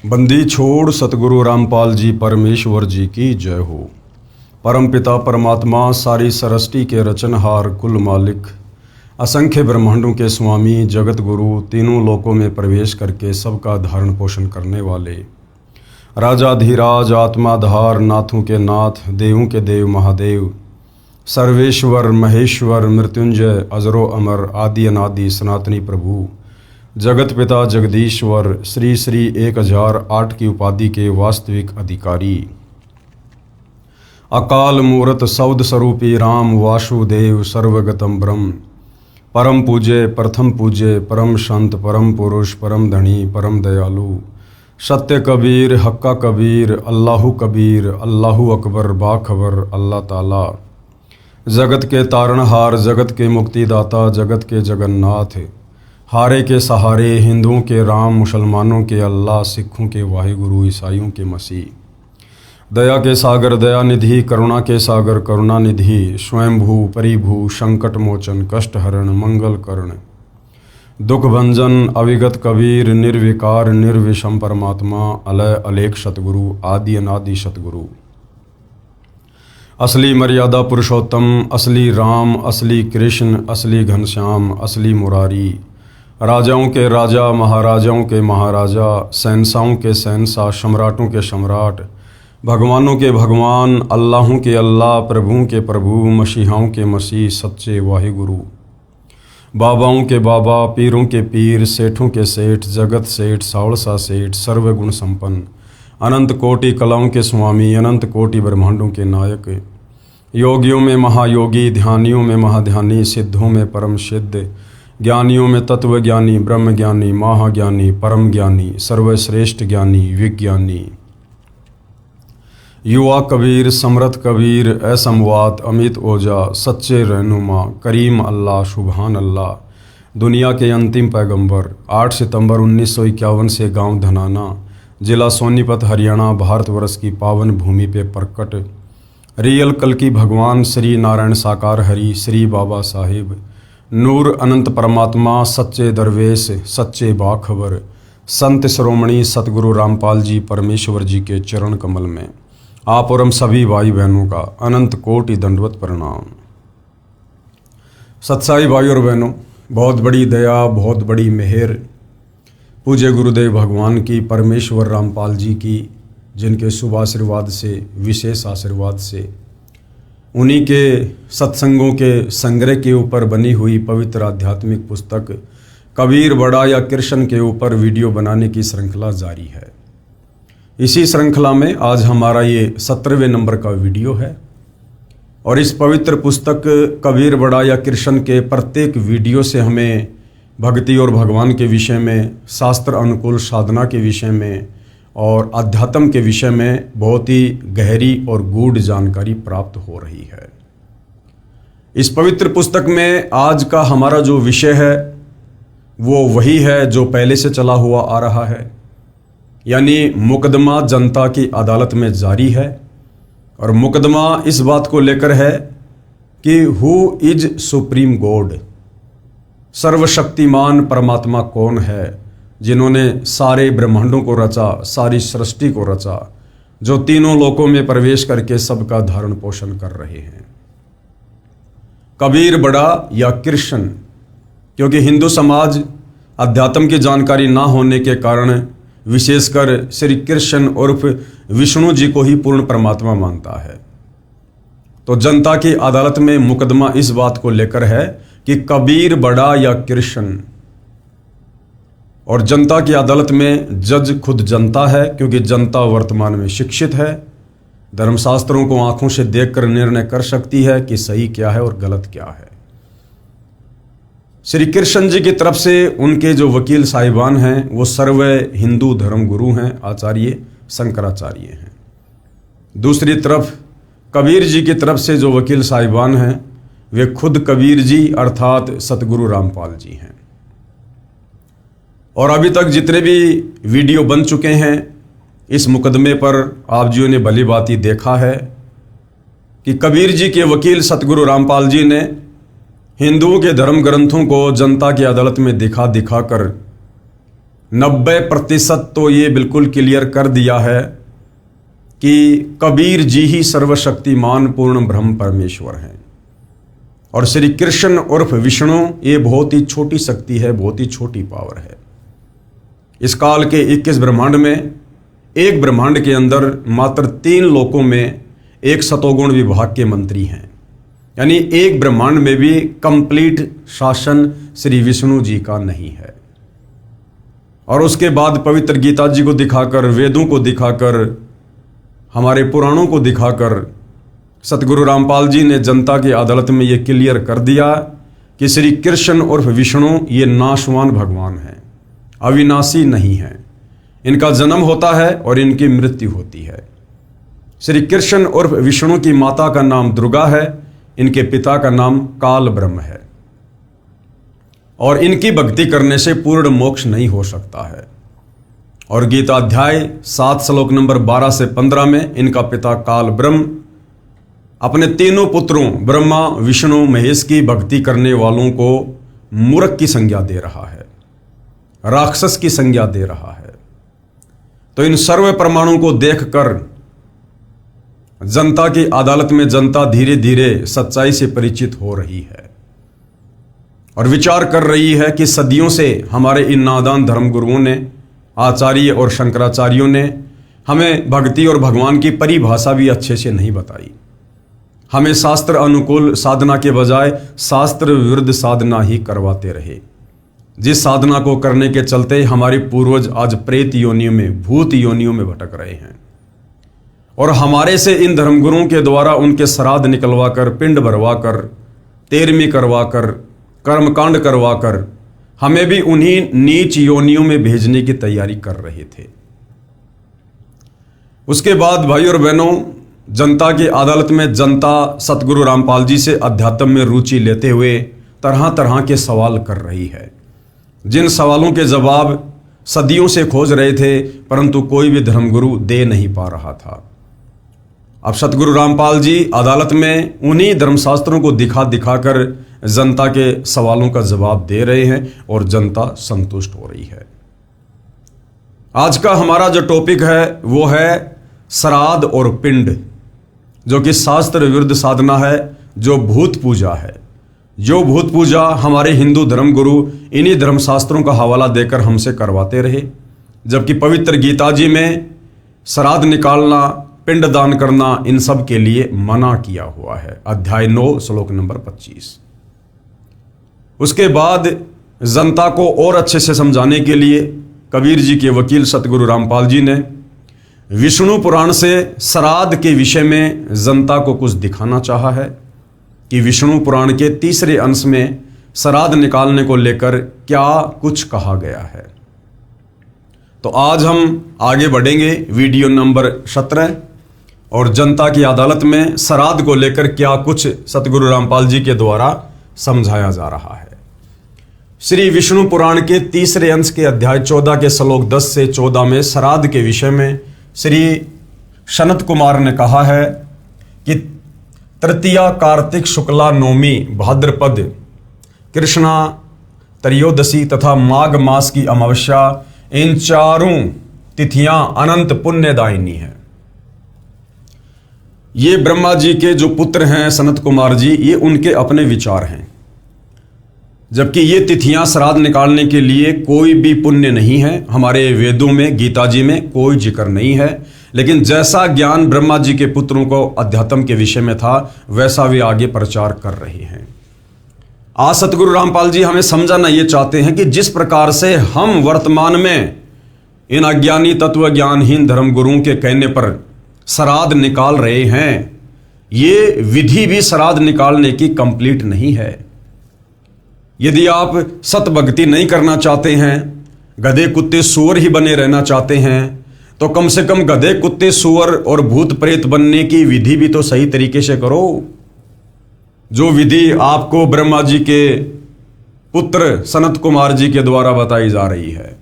बंदी छोड़ सतगुरु रामपाल जी परमेश्वर जी की जय हो। परमपिता परमात्मा सारी सृष्टि के रचनहार कुल मालिक असंख्य ब्रह्मांडों के स्वामी जगत गुरु तीनों लोकों में प्रवेश करके सबका धारण पोषण करने वाले राजाधिराज आत्माधार नाथों के नाथ देवों के देव महादेव सर्वेश्वर महेश्वर मृत्युंजय अजरो अमर आदि अनादि सनातनी प्रभु जगत पिता जगदीश्वर श्री श्री 1008 की उपाधि के वास्तविक अधिकारी अकाल मूरत सौद स्वरूपी राम वासुदेव सर्वगतम ब्रह्म परम पूज्य प्रथम पूज्य परम संत परम पुरुष परम धनी परम दयालु सत्य कबीर हक्का कबीर अल्लाहु कबीर अल्लाहु अकबर बाखबर अल्लाह ताला जगत के तारणहार जगत के मुक्तिदाता जगत के जगन्नाथ हारे के सहारे हिंदुओं के राम मुसलमानों के अल्लाह सिखों के वाहिगुरु ईसाइयों के मसीह दया के सागर दयानिधि करुणा के सागर करुणानिधि स्वयंभू परिभू संकट मोचन कष्ट हरण मंगल कर्ण दुख भंजन अविगत कबीर निर्विकार निर्विषम परमात्मा अलय अलेख सतगुरु आदि अनादि सतगुरु असली मर्यादा पुरुषोत्तम असली राम असली कृष्ण असली घनश्याम असली मुरारी राजाओं के राजा महाराजाओं के महाराजा शहंशाहों के शहंशाह सम्राटों के सम्राट भगवानों के भगवान अल्लाहों के अल्लाह प्रभुओं के प्रभु मसीहाओं के मसीह सच्चे वाहिगुरु बाबाओं के बाबा पीरों के पीर सेठों के सेठ जगत सेठ सावड़सा सेठ सर्वगुण संपन्न अनंत कोटि कलाओं के स्वामी अनंत कोटि ब्रह्मांडों के नायक योगियों में महायोगी ध्यानियों में महाध्यानी सिद्धों में परम सिद्ध ज्ञानियों में तत्व ज्ञानी ब्रह्म ज्ञानी महाज्ञानी परम ज्ञानी सर्वश्रेष्ठ ज्ञानी विज्ञानी युवा कबीर समर्थ कबीर असमवात अमित ओजा सच्चे रहनुमा करीम अल्लाह सुबहान अल्लाह दुनिया के अंतिम पैगंबर 8 सितंबर 1951 से गांव धनाना जिला सोनीपत हरियाणा भारतवर्ष की पावन भूमि पे प्रकट रियल कल की भगवान श्री नारायण साकार हरि श्री बाबा साहिब नूर अनंत परमात्मा सच्चे दरवेश सच्चे बाखबर संत श्रोमणी सतगुरु रामपाल जी परमेश्वर जी के चरण कमल में आप और हम सभी भाई बहनों का अनंत कोटि दंडवत प्रणाम। सत्साई भाई और बहनों, बहुत बड़ी दया बहुत बड़ी मेहर पूज्य गुरुदेव भगवान की परमेश्वर रामपाल जी की, जिनके शुभ आशीर्वाद से विशेष आशीर्वाद से उन्हीं के सत्संगों के संग्रह के ऊपर बनी हुई पवित्र आध्यात्मिक पुस्तक कबीर बड़ा या कृष्ण के ऊपर वीडियो बनाने की श्रृंखला जारी है। इसी श्रृंखला में आज हमारा ये 17वें नंबर का वीडियो है और इस पवित्र पुस्तक कबीर बड़ा या कृष्ण के प्रत्येक वीडियो से हमें भक्ति और भगवान के विषय में, शास्त्र अनुकूल साधना के विषय में और अध्यात्म के विषय में बहुत ही गहरी और गूढ़ जानकारी प्राप्त हो रही है। इस पवित्र पुस्तक में आज का हमारा जो विषय है वो वही है जो पहले से चला हुआ आ रहा है, यानी मुकदमा जनता की अदालत में जारी है और मुकदमा इस बात को लेकर है कि हु इज सुप्रीम गॉड, सर्वशक्तिमान परमात्मा कौन है जिन्होंने सारे ब्रह्मांडों को रचा, सारी सृष्टि को रचा, जो तीनों लोकों में प्रवेश करके सबका धारण पोषण कर रहे हैं। कबीर बड़ा या कृष्ण, क्योंकि हिंदू समाज अध्यात्म की जानकारी ना होने के कारण विशेषकर श्री कृष्ण उर्फ विष्णु जी को ही पूर्ण परमात्मा मानता है। तो जनता की अदालत में मुकदमा इस बात को लेकर है कि कबीर बड़ा या कृष्ण, और जनता की अदालत में जज खुद जनता है, क्योंकि जनता वर्तमान में शिक्षित है, धर्मशास्त्रों को आंखों से देखकर निर्णय कर सकती है कि सही क्या है और गलत क्या है। श्री कृष्ण जी की तरफ से उनके जो वकील साहिबान हैं वो सर्व हिंदू धर्म गुरु हैं, आचार्य शंकराचार्य हैं। दूसरी तरफ कबीर जी की तरफ से जो वकील साहिबान हैं वे खुद कबीर जी अर्थात सतगुरु रामपाल जी हैं। और अभी तक जितने भी वीडियो बन चुके हैं इस मुकदमे पर आप जियों ने भली भांति देखा है कि कबीर जी के वकील सतगुरु रामपाल जी ने हिंदुओं के धर्म ग्रंथों को जनता की अदालत में दिखा कर 90% तो ये बिल्कुल क्लियर कर दिया है कि कबीर जी ही सर्वशक्तिमान पूर्ण ब्रह्म परमेश्वर हैं और श्री कृष्ण उर्फ विष्णु ये बहुत ही छोटी शक्ति है, बहुत ही छोटी पावर है। इस काल के 21 ब्रह्मांड में एक ब्रह्मांड के अंदर मात्र 3 लोकों में एक सतोगुण विभाग के मंत्री हैं, यानी एक ब्रह्मांड में भी कंप्लीट शासन श्री विष्णु जी का नहीं है। और उसके बाद पवित्र गीता जी को दिखाकर, वेदों को दिखाकर, हमारे पुराणों को दिखाकर सतगुरु रामपाल जी ने जनता की अदालत में ये क्लियर कर दिया कि श्री कृष्ण उर्फ विष्णु ये नाशवान भगवान हैं, अविनाशी नहीं हैं। इनका जन्म होता है और इनकी मृत्यु होती है। श्री कृष्ण उर्फ विष्णु की माता का नाम दुर्गा है, इनके पिता का नाम काल ब्रह्म है और इनकी भक्ति करने से पूर्ण मोक्ष नहीं हो सकता है। और गीता अध्याय 7 श्लोक नंबर 12 से 15 में इनका पिता काल ब्रह्म अपने तीनों पुत्रों ब्रह्मा विष्णु महेश की भक्ति करने वालों को मूर्ख की संज्ञा दे रहा है, राक्षस की संज्ञा दे रहा है। तो इन सर्व प्रमाणों को देखकर जनता की अदालत में जनता धीरे धीरे सच्चाई से परिचित हो रही है और विचार कर रही है कि सदियों से हमारे इन नादान धर्मगुरुओं ने, आचार्य और शंकराचार्यों ने हमें भक्ति और भगवान की परिभाषा भी अच्छे से नहीं बताई। हमें शास्त्र अनुकूल साधना के बजाय शास्त्र विरुद्ध साधना ही करवाते रहे, जिस साधना को करने के चलते हमारे पूर्वज आज प्रेत योनियों में, भूत योनियों में भटक रहे हैं। और हमारे से इन धर्मगुरुओं के द्वारा उनके श्राद्ध निकलवाकर, पिंड भरवाकर, तेरहवीं करवाकर, कर्मकांड करवाकर हमें भी उन्हीं नीच योनियों में भेजने की तैयारी कर रहे थे। उसके बाद भाई और बहनों, जनता की अदालत में जनता सतगुरु रामपाल जी से अध्यात्म में रुचि लेते हुए तरह तरह के सवाल कर रही है, जिन सवालों के जवाब सदियों से खोज रहे थे परंतु कोई भी धर्मगुरु दे नहीं पा रहा था। अब सतगुरु रामपाल जी अदालत में उन्हीं धर्मशास्त्रों को दिखा दिखाकर जनता के सवालों का जवाब दे रहे हैं और जनता संतुष्ट हो रही है। आज का हमारा जो टॉपिक है वो है श्राद्ध और पिंड, जो कि शास्त्र विरुद्ध साधना है, जो भूत पूजा है। जो भूत पूजा हमारे हिंदू धर्मगुरु इन्हीं धर्मशास्त्रों का हवाला देकर हमसे करवाते रहे, जबकि पवित्र गीता जी में श्राद्ध निकालना, पिंड दान करना इन सब के लिए मना किया हुआ है, अध्याय 9 श्लोक नंबर 25। उसके बाद जनता को और अच्छे से समझाने के लिए कबीर जी के वकील सतगुरु रामपाल जी ने विष्णु पुराण से श्राद्ध के विषय में जनता को कुछ दिखाना चाहा है कि विष्णु पुराण के 3रे अंश में श्राद्ध निकालने को लेकर क्या कुछ कहा गया है। तो आज हम आगे बढ़ेंगे वीडियो नंबर 17 और जनता की अदालत में श्राद्ध को लेकर क्या कुछ सतगुरु रामपाल जी के द्वारा समझाया जा रहा है। श्री विष्णु पुराण के 3रे अंश के अध्याय 14 के श्लोक 10 से 14 में श्राद्ध के विषय में श्री सनत कुमार ने कहा है कि तृतीया कार्तिक शुक्ला नवमी भाद्रपद कृष्णा त्रयोदशी तथा माघ मास की अमावस्या, इन चारों तिथियां अनंत पुण्यदायिनी है। ये ब्रह्मा जी के जो पुत्र हैं सनत कुमार जी, ये उनके अपने विचार हैं, जबकि ये तिथियां श्राद्ध निकालने के लिए कोई भी पुण्य नहीं है। हमारे वेदों में, गीता जी में कोई जिक्र नहीं है, लेकिन जैसा ज्ञान ब्रह्मा जी के पुत्रों को अध्यात्म के विषय में था वैसा वे आगे प्रचार कर रहे हैं। आज सतगुरु रामपाल जी हमें समझाना ये चाहते हैं कि जिस प्रकार से हम वर्तमान में इन अज्ञानी तत्व ज्ञानहीन धर्मगुरुओं के कहने पर श्राद्ध निकाल रहे हैं, ये विधि भी श्राद्ध निकालने की कंप्लीट नहीं है। यदि आप सत भक्ति नहीं करना चाहते हैं, गधे कुत्ते सूअर ही बने रहना चाहते हैं, तो कम से कम गधे कुत्ते सूअर और भूत प्रेत बनने की विधि भी तो सही तरीके से करो। जो विधि आपको ब्रह्मा जी के पुत्र सनत कुमार जी के द्वारा बताई जा रही है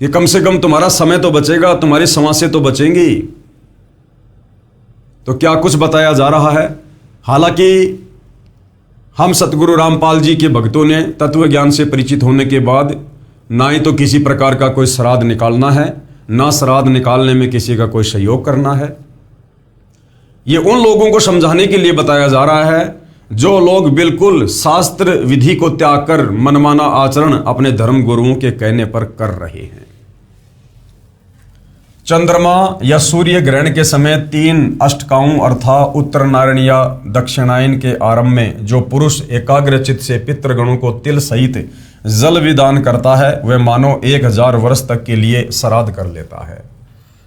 कि कम से कम तुम्हारा समय तो बचेगा, तुम्हारी समस्या तो बचेंगी। तो क्या कुछ बताया जा रहा है। हालांकि हम सतगुरु रामपाल जी के भक्तों ने तत्व ज्ञान से परिचित होने के बाद ना ही तो किसी प्रकार का कोई श्राद्ध निकालना है, ना श्राद्ध निकालने में किसी का कोई सहयोग करना है। ये उन लोगों को समझाने के लिए बताया जा रहा है जो लोग बिल्कुल शास्त्र विधि को त्याग कर मनमाना आचरण अपने धर्म गुरुओं के कहने पर कर रहे हैं। चंद्रमा या सूर्य ग्रहण के समय 3 अष्टकाओं अर्थात उत्तरनारायण या दक्षिणायन के आरंभ में जो पुरुष एकाग्रचित से पितृगणों को तिल सहित जल विदान करता है वह मानो 1000 वर्ष तक के लिए श्राद्ध कर लेता है।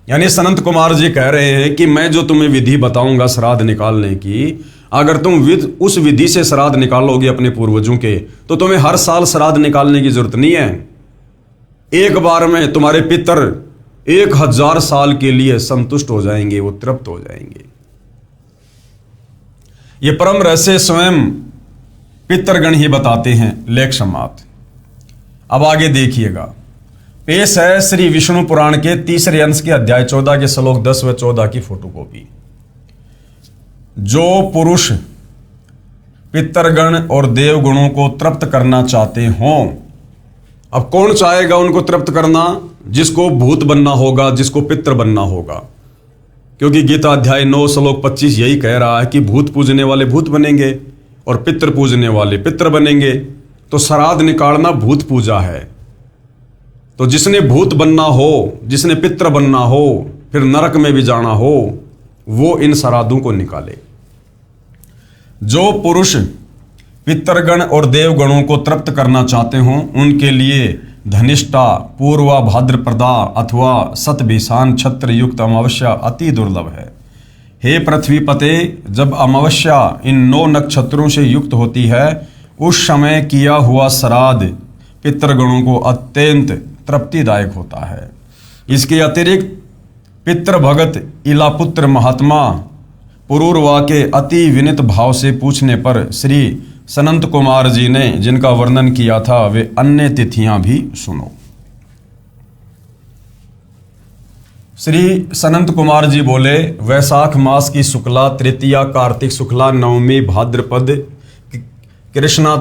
यानी सनंत कुमार जी कह रहे हैं कि मैं जो तुम्हें विधि बताऊंगा श्राद्ध निकालने की, अगर तुम उस विधि से श्राद्ध निकालोगे अपने पूर्वजों के, तो तुम्हें हर साल श्राद्ध निकालने की जरूरत नहीं है। एक बार में तुम्हारे पितर 1000 साल के लिए संतुष्ट हो जाएंगे, वो तृप्त हो जाएंगे। ये परम रहस्य स्वयं पितृगण ही बताते हैं। लेख समाप्त। अब आगे देखिएगा, पेश है श्री विष्णु पुराण के 3रे अंश के अध्याय 14 के श्लोक 10 व 14 की फोटोकॉपी। जो पुरुष पितृगण और देवगुणों को तृप्त करना चाहते हों, अब कौन चाहेगा उनको तृप्त करना? जिसको भूत बनना होगा, जिसको पितृ बनना होगा, क्योंकि गीता अध्याय 9 श्लोक 25 यही कह रहा है कि भूत पूजने वाले भूत बनेंगे और पितृ पूजने वाले पितृ बनेंगे। तो श्राद्ध निकालना भूत पूजा है। तो जिसने भूत बनना हो, जिसने पितृ बनना हो, फिर नरक में भी जाना हो, वो इन श्राद्धों को निकाले। जो पुरुष पितृगण और देवगणों को तृप्त करना चाहते हों, उनके लिए धनिष्ठा, पूर्वा भाद्रप्रदा अथवा सतभिषान छत्र युक्त अमावस्या अति दुर्लभ है। हे पृथ्वीपते, जब अमावस्या इन 9 नक्षत्रों से युक्त होती है, उस समय किया हुआ श्राद्ध पितृगणों को अत्यंत तृप्तिदायक होता है। इसके अतिरिक्त पितृभगत इलापुत्र महात्मा पुरूरवा के अति विनित भाव से पूछने पर श्री सनंत कुमार जी ने जिनका वर्णन किया था, वे अन्य तिथियां भी सुनो। श्री सनंत कुमार जी बोले, वैशाख मास की शुक्ला तृतीया, कार्तिक शुक्ला नवमी, भाद्रपद कृष्णा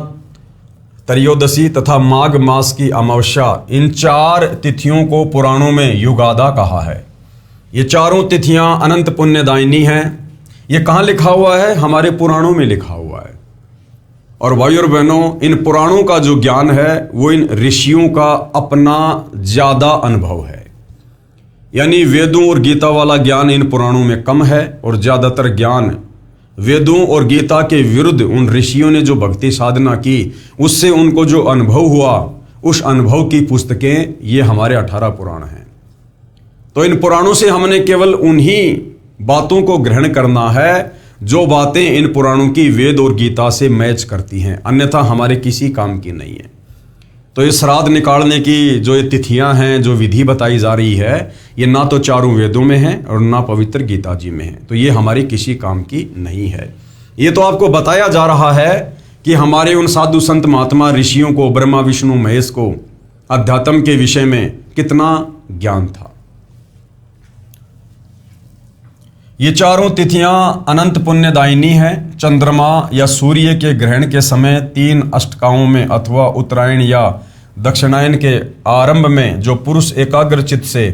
त्रयोदशी तथा माघ मास की अमावस्या, इन 4 तिथियों को पुराणों में युगादा कहा है। ये चारों तिथियां अनंत पुण्यदायिनी हैं। ये कहाँ लिखा हुआ है? हमारे पुराणों में लिखा हुआ है। और भाई और बहनों, इन पुराणों का जो ज्ञान है वो इन ऋषियों का अपना ज्यादा अनुभव है। यानी वेदों और गीता वाला ज्ञान इन पुराणों में कम है और ज्यादातर ज्ञान वेदों और गीता के विरुद्ध उन ऋषियों ने जो भक्ति साधना की, उससे उनको जो अनुभव हुआ, उस अनुभव की पुस्तकें ये हमारे 18 पुराण हैं। तो इन पुराणों से हमने केवल उन्हीं बातों को ग्रहण करना है जो बातें इन पुराणों की वेद और गीता से मैच करती हैं, अन्यथा हमारे किसी काम की नहीं है। तो ये श्राद्ध निकालने की जो ये तिथियां हैं, जो विधि बताई जा रही है, ये ना तो चारों वेदों में है और ना पवित्र गीता जी में है। तो ये हमारी किसी काम की नहीं है। ये तो आपको बताया जा रहा है कि हमारे उन साधु संत महात्मा ऋषियों को, ब्रह्मा विष्णु महेश को अध्यात्म के विषय में कितना ज्ञान था। ये चारों तिथियां अनंत पुण्यदायिनी हैं। चंद्रमा या सूर्य के ग्रहण के समय 3 अष्टकाओं में अथवा उत्तरायण या दक्षिणायन के आरंभ में जो पुरुष एकाग्रचित से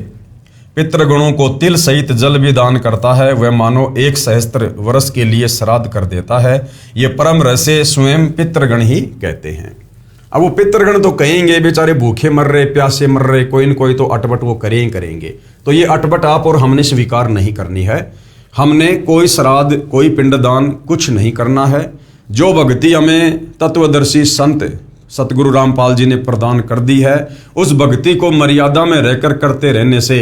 पितृगणों को तिल सहित जल भी दान करता है, वह मानो 1 सहस्त्र वर्ष के लिए श्राद्ध कर देता है। ये परम रहस्य स्वयं पितृगण ही कहते हैं। अब वो पितृगण तो कहेंगे बेचारे भूखे मर रहे, प्यासे मर रहे, कोई न कोई तो अटपट वो करेंगे। तो ये अटपट आप और हमने स्वीकार नहीं करनी है। हमने कोई श्राद्ध, कोई पिंडदान कुछ नहीं करना है। जो भक्ति हमें तत्वदर्शी संत सतगुरु रामपाल जी ने प्रदान कर दी है, उस भक्ति को मर्यादा में रहकर करते रहने से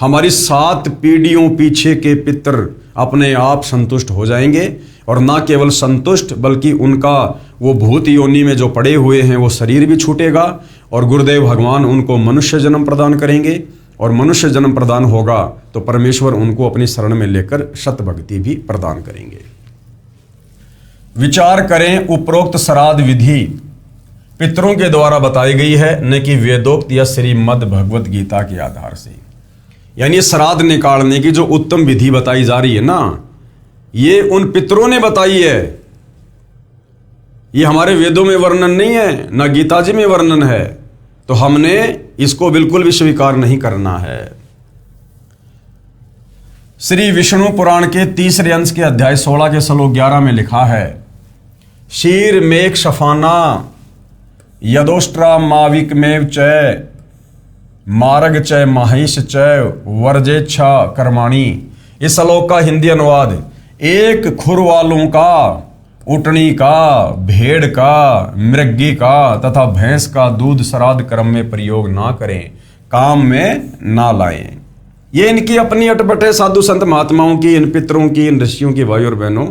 हमारी 7 पीढ़ियों पीछे के पितर अपने आप संतुष्ट हो जाएंगे। और ना केवल संतुष्ट, बल्कि उनका वो भूत योनि में जो पड़े हुए हैं वो शरीर भी छूटेगा और गुरुदेव भगवान उनको मनुष्य जन्म प्रदान करेंगे। और मनुष्य जन्म प्रदान होगा तो परमेश्वर उनको अपनी शरण में लेकर शत भक्ति भी प्रदान करेंगे। विचार करें, उपरोक्त श्राद्ध विधि पितरों के द्वारा बताई गई है, न कि वेदोक्त या श्रीमद् भगवत गीता के आधार से। यानी श्राद्ध निकालने की जो उत्तम विधि बताई जा रही है ना, ये उन पितरों ने बताई है। ये हमारे वेदों में वर्णन नहीं है, ना गीता जी में वर्णन है। तो हमने इसको बिल्कुल भी स्वीकार नहीं करना है। श्री विष्णु पुराण के तीसरे अंश के अध्याय 16 के श्लोक 11 में लिखा है, शीर मेघ शफाना यदोष्ट्रा माविक मेव चय मार्ग चय महिष चय वर्जेच्छा कर्माणी। इस श्लोक का हिंदी अनुवाद, एक खुर वालों का, उटनी का, भेड़ का, मृगी का तथा भैंस का दूध श्राद्ध कर्म में प्रयोग ना करें, काम में ना लाएं। ये इनकी अपनी अटपट है, साधु संत महात्माओं की, इन पितरों की, इन ऋषियों की। भाई और बहनों,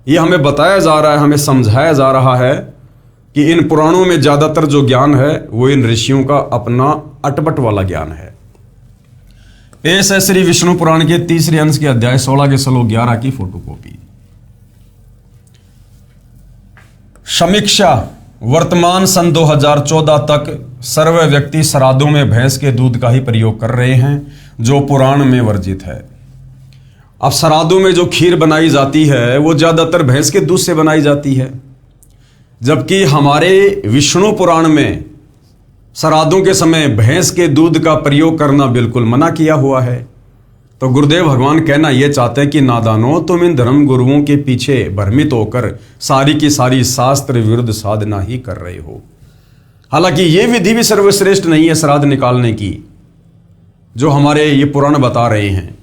ये हमें बताया जा रहा है, हमें समझाया जा रहा है कि इन पुराणों में ज्यादातर जो ज्ञान है वो इन ऋषियों का अपना अटपट वाला ज्ञान है। पेश है श्री विष्णु पुराण के तीसरे अंश के अध्याय 16 के श्लोक 11 की फोटोकॉपी। समीक्षा, वर्तमान सन 2014 तक सर्व व्यक्ति श्राद्धों में भैंस के दूध का ही प्रयोग कर रहे हैं, जो पुराण में वर्जित है। अब श्राद्धों में जो खीर बनाई जाती है वो ज्यादातर भैंस के दूध से बनाई जाती है, जबकि हमारे विष्णु पुराण में श्राद्धों के समय भैंस के दूध का प्रयोग करना बिल्कुल मना किया हुआ है। तो गुरुदेव भगवान कहना यह चाहते हैं कि नादानो, तुम इन धर्म गुरुओं के पीछे भ्रमित होकर सारी की सारी शास्त्र विरुद्ध साधना ही कर रहे हो। हालांकि यह विधि भी सर्वश्रेष्ठ नहीं है श्राद्ध निकालने की, जो हमारे ये पुराण बता रहे हैं,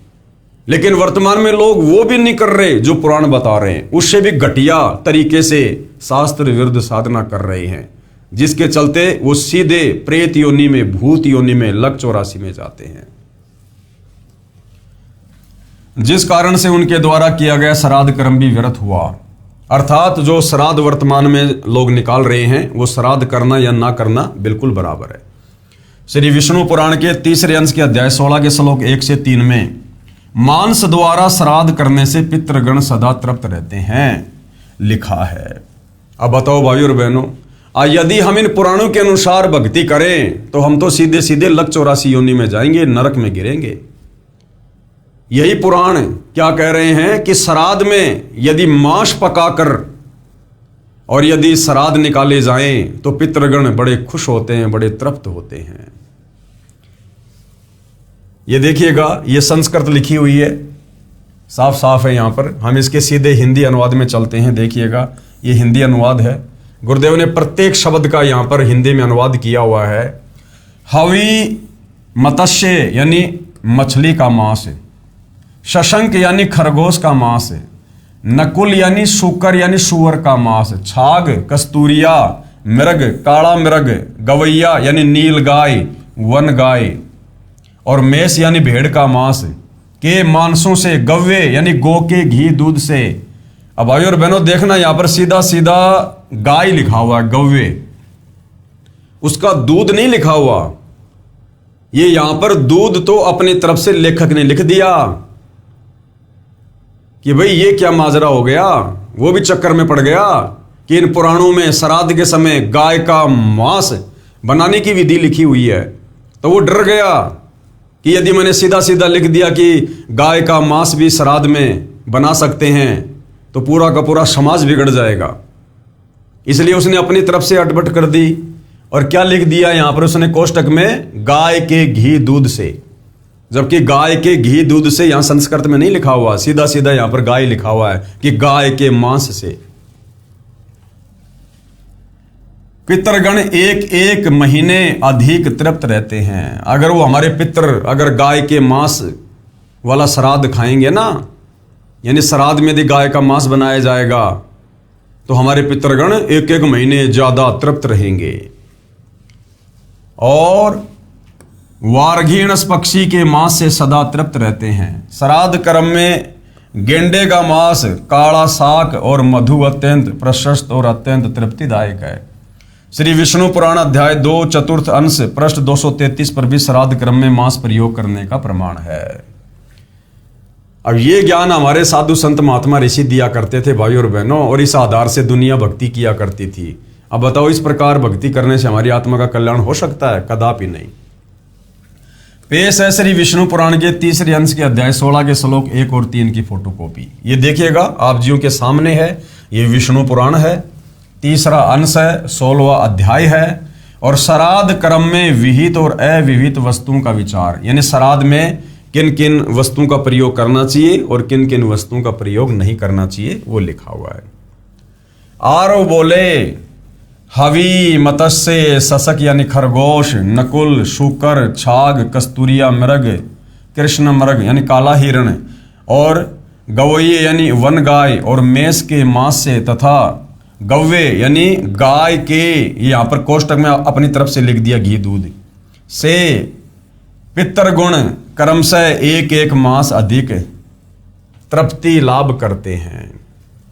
लेकिन वर्तमान में लोग वो भी नहीं कर रहे जो पुराण बता रहे हैं, उससे भी घटिया तरीके से शास्त्र विरुद्ध साधना कर रहे हैं, जिसके चलते वो सीधे प्रेत योनि में, भूत योनि में, लक 84 में जाते हैं, जिस कारण से उनके द्वारा किया गया श्राद्ध कर्म भी व्यर्थ हुआ। अर्थात जो श्राद्ध वर्तमान में लोग निकाल रहे हैं वो श्राद्ध करना या ना करना बिल्कुल बराबर है। श्री विष्णु पुराण के तीसरे अंश के अध्याय 16 के श्लोक 1 से 3 में, मांस द्वारा श्राद्ध करने से पितृगण सदा तृप्त रहते हैं, लिखा है। अब बताओ भाई और बहनों, यदि हम इन पुराणों के अनुसार भक्ति करें तो हम तो सीधे सीधे लक 84 योनि में जाएंगे, नरक में गिरेंगे। यही पुराण क्या कह रहे हैं कि श्राद्ध में यदि मांस पकाकर और यदि श्राद्ध निकाले जाएं तो पितृगण बड़े खुश होते हैं, बड़े तृप्त होते हैं। ये देखिएगा, ये संस्कृत लिखी हुई है, साफ साफ है। यहां पर हम इसके सीधे हिंदी अनुवाद में चलते हैं। देखिएगा, ये हिंदी अनुवाद है। गुरुदेव ने प्रत्येक शब्द का यहां पर हिंदी में अनुवाद किया हुआ है। हवि मत्स्य यानी मछली का मांस, शशंक यानी खरगोश का मांस, नकुल यानी शुकर यानी सुअर का मांस, छाग कस्तूरिया, मृग काला मृग, गवैया यानी नील गाय, वन गाय, और मेष यानी भेड़ का मांस के मांसों से, गव्वे यानी गौ के घी दूध से। अब भाई और बहनों देखना, यहां पर सीधा सीधा गाय लिखा हुआ है, गव्वे, उसका दूध नहीं लिखा हुआ। ये यहां पर दूध तो अपनी तरफ से लेखक ने लिख दिया कि भाई ये क्या माजरा हो गया। वो भी चक्कर में पड़ गया कि इन पुराणों में श्राद्ध के समय गाय का मांस बनाने की विधि लिखी हुई है, तो वो डर गया कि यदि मैंने सीधा सीधा लिख दिया कि गाय का मांस भी श्राद्ध में बना सकते हैं तो पूरा का पूरा समाज बिगड़ जाएगा। इसलिए उसने अपनी तरफ से अटपट कर दी और क्या लिख दिया यहां पर उसने कोष्टक में, गाय के घी दूध से, जबकि गाय के घी दूध से यहां संस्कृत में नहीं लिखा हुआ, सीधा सीधा यहां पर गाय लिखा हुआ है कि गाय के मांस से। पितृगण एक एक महीने अधिक तृप्त रहते हैं। अगर वो हमारे पितृ अगर गाय के मांस वाला श्राद्ध खाएंगे ना, यानी श्राद्ध में यदि गाय का मांस बनाया जाएगा तो हमारे पितृगण एक एक महीने ज्यादा तृप्त रहेंगे। और वारघीणस पक्षी के मांस से सदा तृप्त रहते हैं। श्राद्ध कर्म में गेंडे का मांस, काला साग और मधु अत्यंत प्रशस्त और अत्यंत तृप्तिदायक है। श्री विष्णु पुराण अध्याय 2 चतुर्थ अंश पृष्ठ 233 पर भी श्राद्ध क्रम में मांस प्रयोग करने का प्रमाण है। अब ये ज्ञान हमारे साधु संत महात्मा ऋषि दिया करते थे भाई और बहनों, और इस आधार से दुनिया भक्ति किया करती थी। अब बताओ, इस प्रकार भक्ति करने से हमारी आत्मा का कल्याण हो सकता है? कदापि नहीं। पेश है श्री विष्णु पुराण के तीसरे अंश के अध्याय 16 के श्लोक 1 और 3 की फोटोकॉपी। ये देखिएगा, आप जियों के सामने है। ये विष्णु पुराण है, तीसरा अंश है, 16वां अध्याय है, और श्राद्ध कर्म में विहित और अविहित वस्तुओं का विचार, यानी श्राद्ध में किन किन वस्तुओं का प्रयोग करना चाहिए और किन किन वस्तुओं का प्रयोग नहीं करना चाहिए वो लिखा हुआ है। आरव बोले हवि, मत्स्य, सशक यानी खरगोश, नकुल, शूकर, छाग, कस्तूरिया मृग, कृष्ण मृग यानी काला हिरण, और गवैये यानी वन गाय, और मेष के मांस से तथा गव्वे यानी गाय के, यहाँ पर कोष्टक में अपनी तरफ से लिख दिया घी दूध से, पितृगुण क्रमशः एक एक मास अधिक तृप्ति लाभ करते हैं,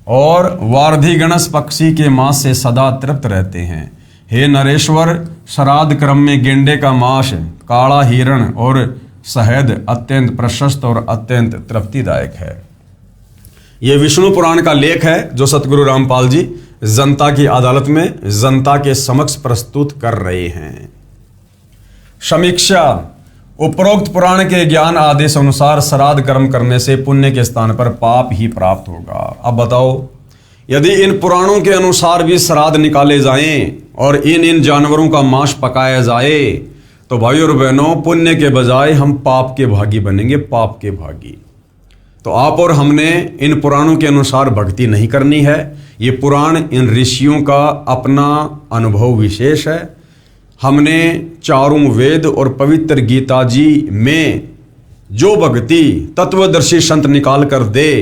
और वार्धिगणस पक्षी के मांस से सदा तृप्त रहते हैं। हे नरेश्वर, श्राद्ध क्रम में गेंडे का मांस, काला हिरण और शहद अत्यंत प्रशस्त और अत्यंत तृप्तिदायक है। यह विष्णु पुराण का लेख है जो सतगुरु रामपाल जी जनता की अदालत में जनता के समक्ष प्रस्तुत कर रहे हैं। समीक्षा, उपरोक्त पुराण के ज्ञान आदेश अनुसार श्राद्ध कर्म करने से पुण्य के स्थान पर पाप ही प्राप्त होगा। अब बताओ, यदि इन पुराणों के अनुसार भी श्राद्ध निकाले जाएं और इन जानवरों का मांस पकाया जाए तो भाई और बहनों, पुण्य के बजाय हम पाप के भागी बनेंगे, पाप के भागी। तो आप और हमने इन पुराणों के अनुसार भक्ति नहीं करनी है। ये पुराण इन ऋषियों का अपना अनुभव विशेष है। हमने चारों वेद और पवित्र गीता जी में जो भक्ति तत्वदर्शी संत निकाल कर दे,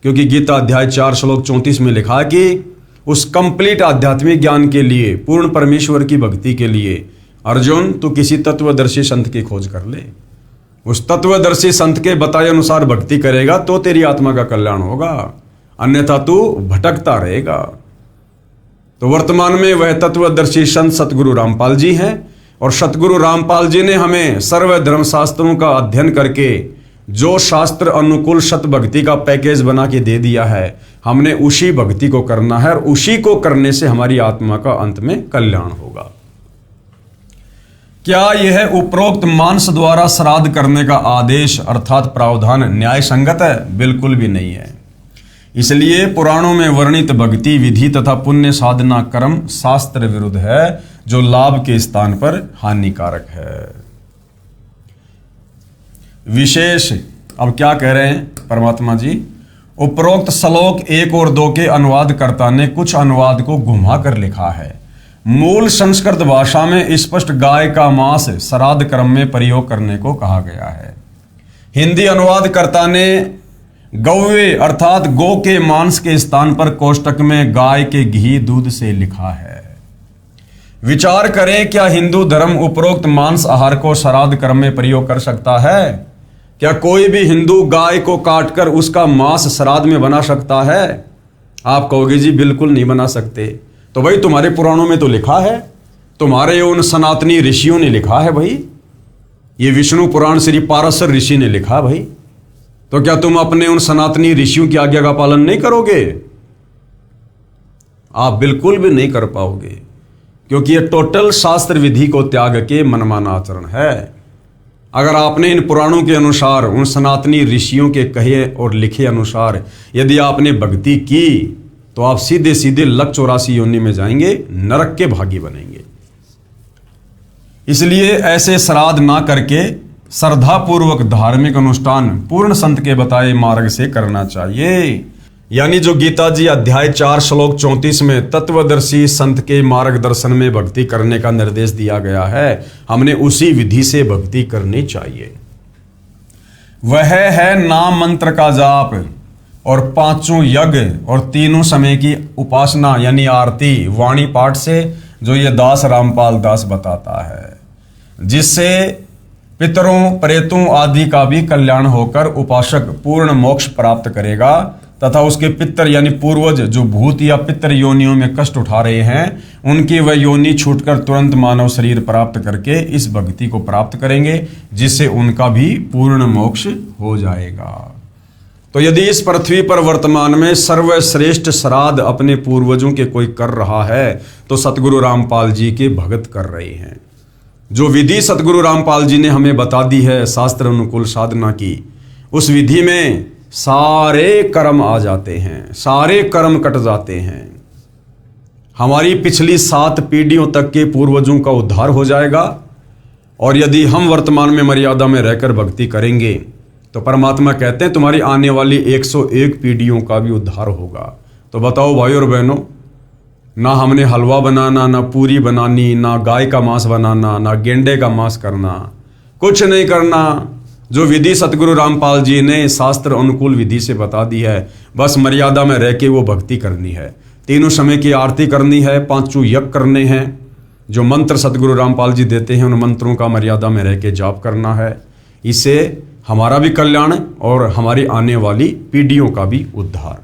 क्योंकि गीता अध्याय 4 श्लोक 34 में लिखा है कि उस कंप्लीट आध्यात्मिक ज्ञान के लिए, पूर्ण परमेश्वर की भक्ति के लिए अर्जुन तू किसी तत्वदर्शी संत की खोज कर ले। उस तत्वदर्शी संत के बताए अनुसार भक्ति करेगा तो तेरी आत्मा का कल्याण होगा, अन्यथा तू भटकता रहेगा। तो वर्तमान में वह तत्वदर्शी संत सतगुरु रामपाल जी हैं, और सतगुरु रामपाल जी ने हमें सर्व धर्म शास्त्रों का अध्ययन करके जो शास्त्र अनुकूल सत भक्ति का पैकेज बना के दे दिया है, हमने उसी भक्ति को करना है, और उसी को करने से हमारी आत्मा का अंत में कल्याण होगा। क्या यह उपरोक्त मांस द्वारा श्राद्ध करने का आदेश अर्थात प्रावधान न्याय संगत है? बिल्कुल भी नहीं है। इसलिए पुराणों में वर्णित भक्ति विधि तथा पुण्य साधना कर्म शास्त्र विरुद्ध है, जो लाभ के स्थान पर हानिकारक है। विशेष, अब क्या कह रहे हैं परमात्मा जी? उपरोक्त श्लोक 1 और 2 के अनुवादकर्ता ने कुछ अनुवाद को घुमा कर लिखा है। मूल संस्कृत भाषा में स्पष्ट गाय का मांस श्राद्ध कर्म में प्रयोग करने को कहा गया है। हिंदी अनुवादकर्ता ने गौवे अर्थात गौ के मांस के स्थान पर कोष्टक में गाय के घी दूध से लिखा है। विचार करें, क्या हिंदू धर्म उपरोक्त मांस आहार को श्राद्ध कर्म में प्रयोग कर सकता है? क्या कोई भी हिंदू गाय को काटकर उसका मांस श्राद्ध में बना सकता है? आप कहोगे जी बिल्कुल नहीं बना सकते। तो भाई तुम्हारे पुराणों में तो लिखा है, तुम्हारे उन सनातनी ऋषियों ने लिखा है भाई, ये विष्णु पुराण श्री पाराशर ऋषि ने लिखा भाई। तो क्या तुम अपने उन सनातनी ऋषियों की आज्ञा का पालन नहीं करोगे? आप बिल्कुल भी नहीं कर पाओगे, क्योंकि ये टोटल शास्त्र विधि को त्याग के मनमाना आचरण है। अगर आपने इन पुराणों के अनुसार, उन सनातनी ऋषियों के कहे और लिखे अनुसार यदि आपने भक्ति की, तो आप सीधे सीधे लक 84 योनि में जाएंगे, नरक के भागी बनेंगे। इसलिए ऐसे श्राद्ध ना करके श्रद्धापूर्वक धार्मिक अनुष्ठान पूर्ण संत के बताए मार्ग से करना चाहिए। यानी जो गीता जी अध्याय 4 श्लोक 34 में तत्वदर्शी संत के मार्गदर्शन में भक्ति करने का निर्देश दिया गया है, हमने उसी विधि से भक्ति करनी चाहिए। वह है नाम मंत्र का जाप और 5 यज्ञ और 3 समय की उपासना यानी आरती वाणी पाठ से, जो ये दास रामपाल दास बताता है, जिससे पितरों प्रेतों आदि का भी कल्याण होकर उपासक पूर्ण मोक्ष प्राप्त करेगा, तथा उसके पितर यानी पूर्वज जो भूत या पितर योनियों में कष्ट उठा रहे हैं, उनकी वह योनि छूटकर तुरंत मानव शरीर प्राप्त करके इस भक्ति को प्राप्त करेंगे, जिससे उनका भी पूर्ण मोक्ष हो जाएगा। तो यदि इस पृथ्वी पर वर्तमान में सर्वश्रेष्ठ श्राद्ध अपने पूर्वजों के कोई कर रहा है, तो सतगुरु रामपाल जी के भगत कर रहे हैं। जो विधि सतगुरु रामपाल जी ने हमें बता दी है शास्त्र अनुकूल साधना की, उस विधि में सारे कर्म आ जाते हैं, सारे कर्म कट जाते हैं। हमारी पिछली 7 पीढ़ियों तक के पूर्वजों का उद्धार हो जाएगा। और यदि हम वर्तमान में मर्यादा में रहकर भक्ति करेंगे तो परमात्मा कहते हैं तुम्हारी आने वाली 101 पीढ़ियों का भी उद्धार होगा। तो बताओ भाई और बहनों, ना हमने हलवा बनाना, ना पूरी बनानी, ना गाय का मांस बनाना, ना गेंडे का मांस करना, कुछ नहीं करना। जो विधि सतगुरु रामपाल जी ने शास्त्र अनुकूल विधि से बता दी है, बस मर्यादा में रह के वो भक्ति करनी है। 3 समय की आरती करनी है, 5 यज्ञ करने हैं, जो मंत्र सतगुरु रामपाल जी देते हैं उन मंत्रों का मर्यादा में रह के जाप करना है। इससे हमारा भी कल्याण और हमारी आने वाली पीढ़ियों का भी उद्धार।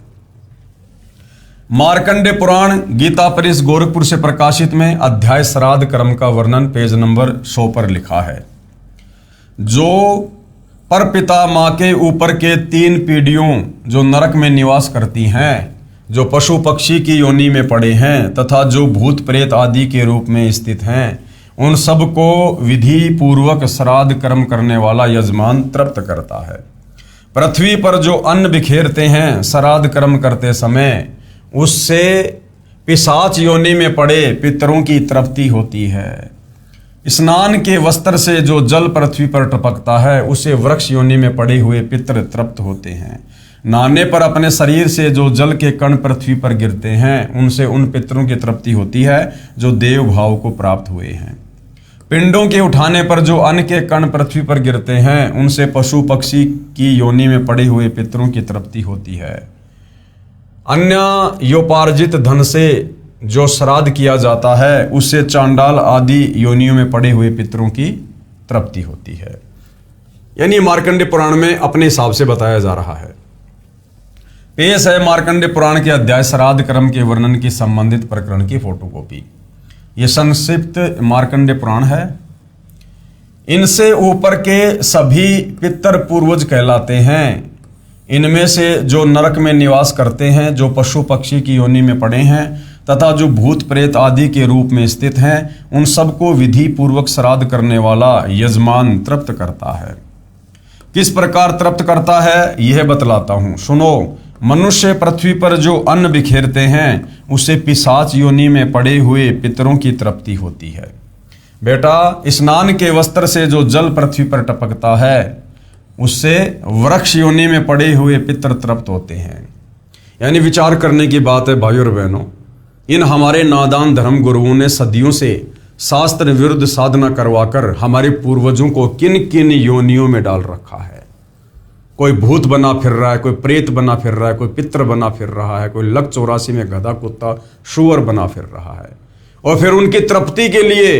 मार्कंडे पुराण गीता परिष गोरखपुर से प्रकाशित में अध्याय श्राद्ध कर्म का वर्णन पेज नंबर 100 पर लिखा है। जो परपिता माँ के ऊपर के 3 पीढ़ियों जो नरक में निवास करती हैं, जो पशु पक्षी की योनि में पड़े हैं तथा जो भूत प्रेत आदि के रूप में स्थित हैं, उन सबको विधि पूर्वक श्राद्ध कर्म करने वाला यजमान तृप्त करता है। पृथ्वी पर जो अन्न बिखेरते हैं श्राद्ध कर्म करते समय, उससे पिशाच योनि में पड़े पितरों की तृप्ति होती है। स्नान के वस्त्र से जो जल पृथ्वी पर टपकता है, उससे वृक्ष योनि में पड़े हुए पितर तृप्त होते हैं। नहाने पर अपने शरीर से जो जल के कण पृथ्वी पर गिरते हैं, उनसे उन पितरों की तृप्ति होती है जो देव भाव को प्राप्त हुए हैं। पिंडों के उठाने पर जो अन्न के कण पृथ्वी पर गिरते हैं, उनसे पशु पक्षी की योनि में पड़े हुए पितरों की तृप्ति होती है। अन्य योपार्जित धन से जो श्राद्ध किया जाता है, उससे चांडाल आदि योनियों में पड़े हुए पितरों की तृप्ति होती है। यानी मार्कंडे पुराण में अपने हिसाब से बताया जा रहा है। पेश है मार्कंडे पुराण के अध्याय श्राद्ध कर्म के वर्णन की संबंधित प्रकरण की फोटोकॉपी। यह संक्षिप्त मार्कंडे पुराण है। इनसे ऊपर के सभी पितर पूर्वज कहलाते हैं। इनमें से जो नरक में निवास करते हैं, जो पशु पक्षी की योनि में पड़े हैं तथा जो भूत प्रेत आदि के रूप में स्थित हैं, उन सबको विधि पूर्वक श्राद्ध करने वाला यजमान तृप्त करता है। किस प्रकार तृप्त करता है यह बतलाता हूं, सुनो। मनुष्य पृथ्वी पर जो अन्न बिखेरते हैं, उससे पिशाच योनि में पड़े हुए पितरों की तृप्ति होती है। बेटा, स्नान के वस्त्र से जो जल पृथ्वी पर टपकता है, उससे वृक्ष योनि में पड़े हुए पितर तृप्त होते हैं। यानी विचार करने की बात है भाइयों और बहनों। इन हमारे नादान धर्म गुरुओं ने सदियों से शास्त्र विरुद्ध साधना करवाकर हमारे पूर्वजों को किन किन योनियों में डाल रखा है। कोई भूत बना फिर रहा है, कोई प्रेत बना फिर रहा है, कोई पितर बना फिर रहा है, कोई लक 84 में गधा कुत्ता शुअर बना फिर रहा है। और फिर उनकी तृप्ति के लिए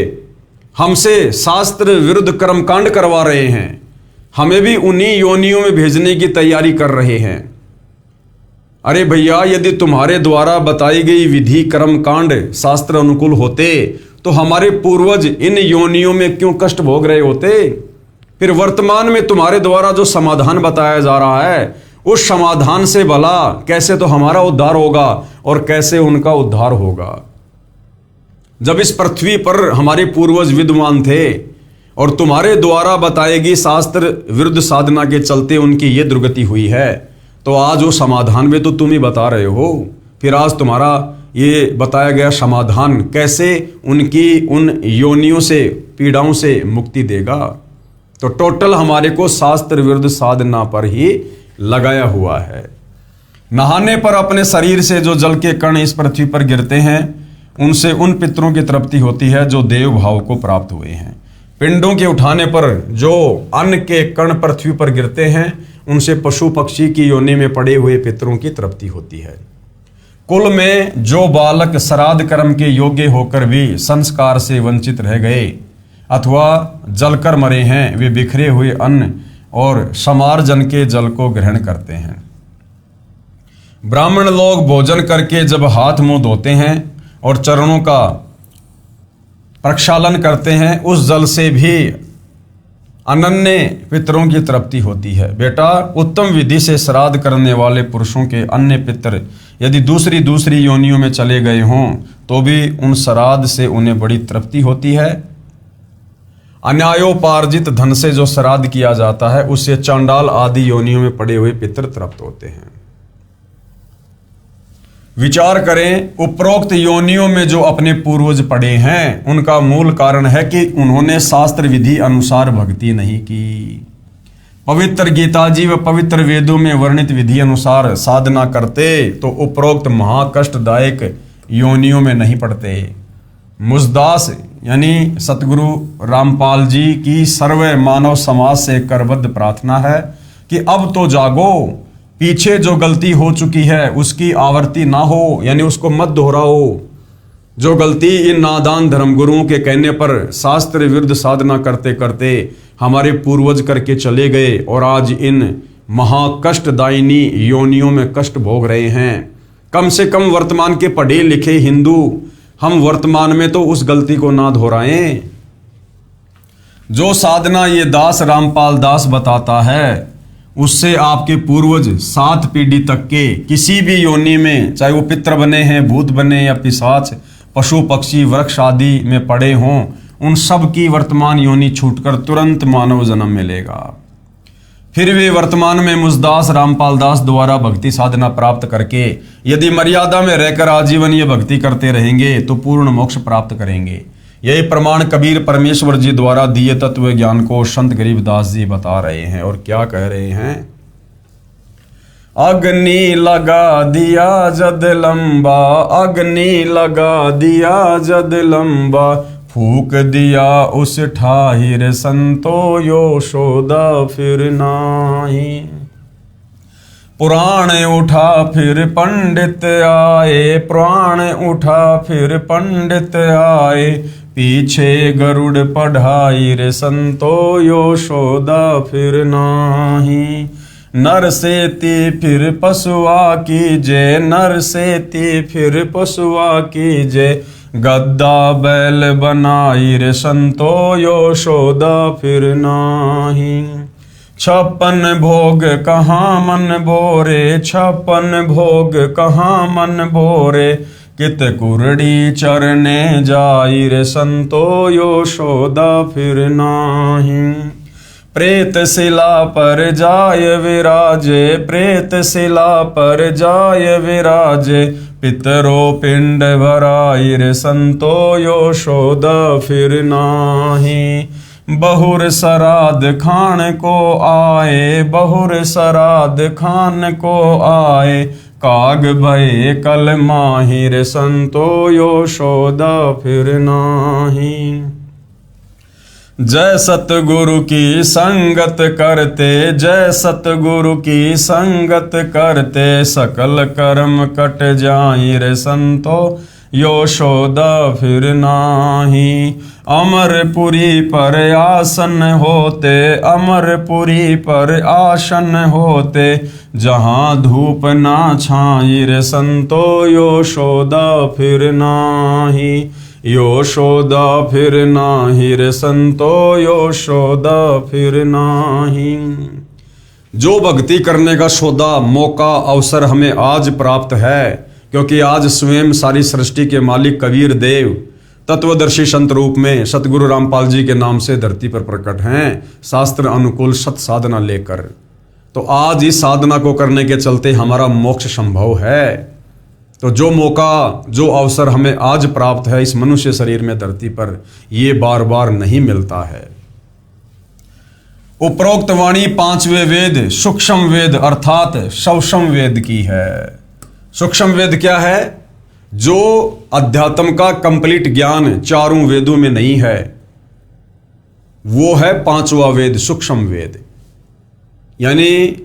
हमसे शास्त्र विरुद्ध कर्मकांड करवा रहे हैं। हमें भी उन्हीं योनियों में भेजने की तैयारी कर रहे हैं। अरे भैया, यदि तुम्हारे द्वारा बताई गई विधि कर्म कांड शास्त्र अनुकूल होते तो हमारे पूर्वज इन योनियों में क्यों कष्ट भोग रहे होते? फिर वर्तमान में तुम्हारे द्वारा जो समाधान बताया जा रहा है, उस समाधान से भला कैसे तो हमारा उद्धार होगा और कैसे उनका उद्धार होगा। जब इस पृथ्वी पर हमारे पूर्वज विद्वान थे और तुम्हारे द्वारा बताएगी शास्त्र विरुद्ध साधना के चलते उनकी ये दुर्गति हुई है, तो आज वो समाधान में तो तुम ही बता रहे हो। फिर आज तुम्हारा ये बताया गया समाधान कैसे उनकी उन योनियों से, पीड़ाओं से मुक्ति देगा? तो टोटल हमारे को शास्त्र विरुद्ध साधना पर ही लगाया हुआ है। नहाने पर अपने शरीर से जो जल के कण इस पृथ्वी पर गिरते हैं, उनसे उन पितरों की तृप्ति होती है जो देव भाव को प्राप्त हुए हैं। पिंडों के उठाने पर जो अन्न के कण पृथ्वी पर गिरते हैं, उनसे पशु पक्षी की योनि में पड़े हुए पितरों की तृप्ति होती है। कुल में जो बालक श्राद्ध कर्म के योग्य होकर भी संस्कार से वंचित रह गए अथवा जलकर मरे हैं, वे बिखरे हुए अन्न और समार्जन के जल को ग्रहण करते हैं। ब्राह्मण लोग भोजन करके जब हाथ मुंह धोते हैं और चरणों का प्रक्षालन करते हैं, उस जल से भी अनन्य पितरों की तृप्ति होती है। बेटा, उत्तम विधि से श्राद्ध करने वाले पुरुषों के अन्य पितर यदि दूसरी योनियों में चले गए हों, तो भी उन श्राद्ध से उन्हें बड़ी तृप्ति होती है। अन्यायोपार्जित धन से जो श्राद्ध किया जाता है, उससे चांडाल आदि योनियों में पड़े हुए पितर तृप्त होते हैं। विचार करें, उपरोक्त योनियों में जो अपने पूर्वज पड़े हैं उनका मूल कारण है कि उन्होंने शास्त्र विधि अनुसार भक्ति नहीं की। पवित्र गीता जी व पवित्र वेदों में वर्णित विधि अनुसार साधना करते तो उपरोक्त महाकष्टदायक योनियों में नहीं पड़ते। मुझदास यानी सतगुरु रामपाल जी की सर्व मानव समाज से करबद्ध प्रार्थना है कि अब तो जागो, पीछे जो गलती हो चुकी है उसकी आवर्ती ना हो, यानी उसको मत दोहराओ। जो गलती इन नादान धर्मगुरुओं के कहने पर शास्त्र विरुद्ध साधना करते करते हमारे पूर्वज करके चले गए और आज इन महाकष्टदायिनी योनियों में कष्ट भोग रहे हैं। कम से कम वर्तमान के पढ़े लिखे हिंदू हम वर्तमान में तो उस गलती को ना दोहराएं। जो साधना ये दास रामपाल दास बताता है उससे आपके पूर्वज 7 पीढ़ी तक के किसी भी योनि में, चाहे वो पितर बने हैं, भूत बने या पिशाच, पशु पक्षी वृक्ष आदि में पड़े हों, उन सब की वर्तमान योनि छूटकर तुरंत मानव जन्म मिलेगा। फिर वे वर्तमान में मुझदास रामपाल दास द्वारा भक्ति साधना प्राप्त करके यदि मर्यादा में रहकर आजीवन ये भक्ति करते रहेंगे तो पूर्ण मोक्ष प्राप्त करेंगे। यही प्रमाण कबीर परमेश्वर जी द्वारा दिए तत्व ज्ञान को संत गरीबदास जी बता रहे हैं। और क्या कह रहे हैं? अग्नि लगा दिया जद लंबा, अग्नि लगा दिया जद लंबा, फूक दिया उस ठाहिर संतो यशोदा फिर नाही। पुराण उठा फिर पंडित आए, पुराण उठा फिर पंडित आए, पीछे गरुड़ पढ़ाई रे संतो यशोदा फिर नाही। नर सेती फिर पशुआ कीजे, नर सेती फिर पशुआ कीजे, गद्दा बैल बनाई रे संतो यशोदा फिर नाही। 56 भोग कहाँ मन भोरे, 56 भोग कहाँ मन भोरे, कित कुरड़ी चरने जाई रे संतो यशोदा फिर नाही। प्रेत शिला पर जाय विराजे, प्रेत शिला पर जाय विराजे, पितरो पिंड भराई रे संतो यशोदा फिर नाही। बहुर सराद खान को आए, बहुर सराद खान को आए, काग भये कल माहिर संतो यशोदा फिर नाही। जय सतगुरु की संगत करते, जय सतगुरु की संगत करते, सकल कर्म कट जाई रे संतो यशोदा फिर नाही। अमरपुरी पर आसन होते, अमरपुरी पर आसन होते, जहाँ धूप ना छाई रे संतो यशोदा फिर नाही। यशोदा फिर नाही रे संतो यशोदा फिर नाही। जो भक्ति करने का सौदा, मौका, अवसर हमें आज प्राप्त है, क्योंकि आज स्वयं सारी सृष्टि के मालिक कबीर देव तत्वदर्शी संत रूप में सतगुरु रामपाल जी के नाम से धरती पर प्रकट हैं, शास्त्र अनुकूल सत साधना लेकर। तो आज इस साधना को करने के चलते हमारा मोक्ष संभव है। तो जो मौका, जो अवसर हमें आज प्राप्त है इस मनुष्य शरीर में धरती पर, ये बार बार नहीं मिलता है। उपरोक्त वाणी 5वें वेद सूक्ष्म वेद अर्थात शवसम वेद की है। सूक्ष्म वेद क्या है? जो अध्यात्म का कंप्लीट ज्ञान चारों वेदों में नहीं है, वो है 5वां वेद सूक्ष्म वेद। यानी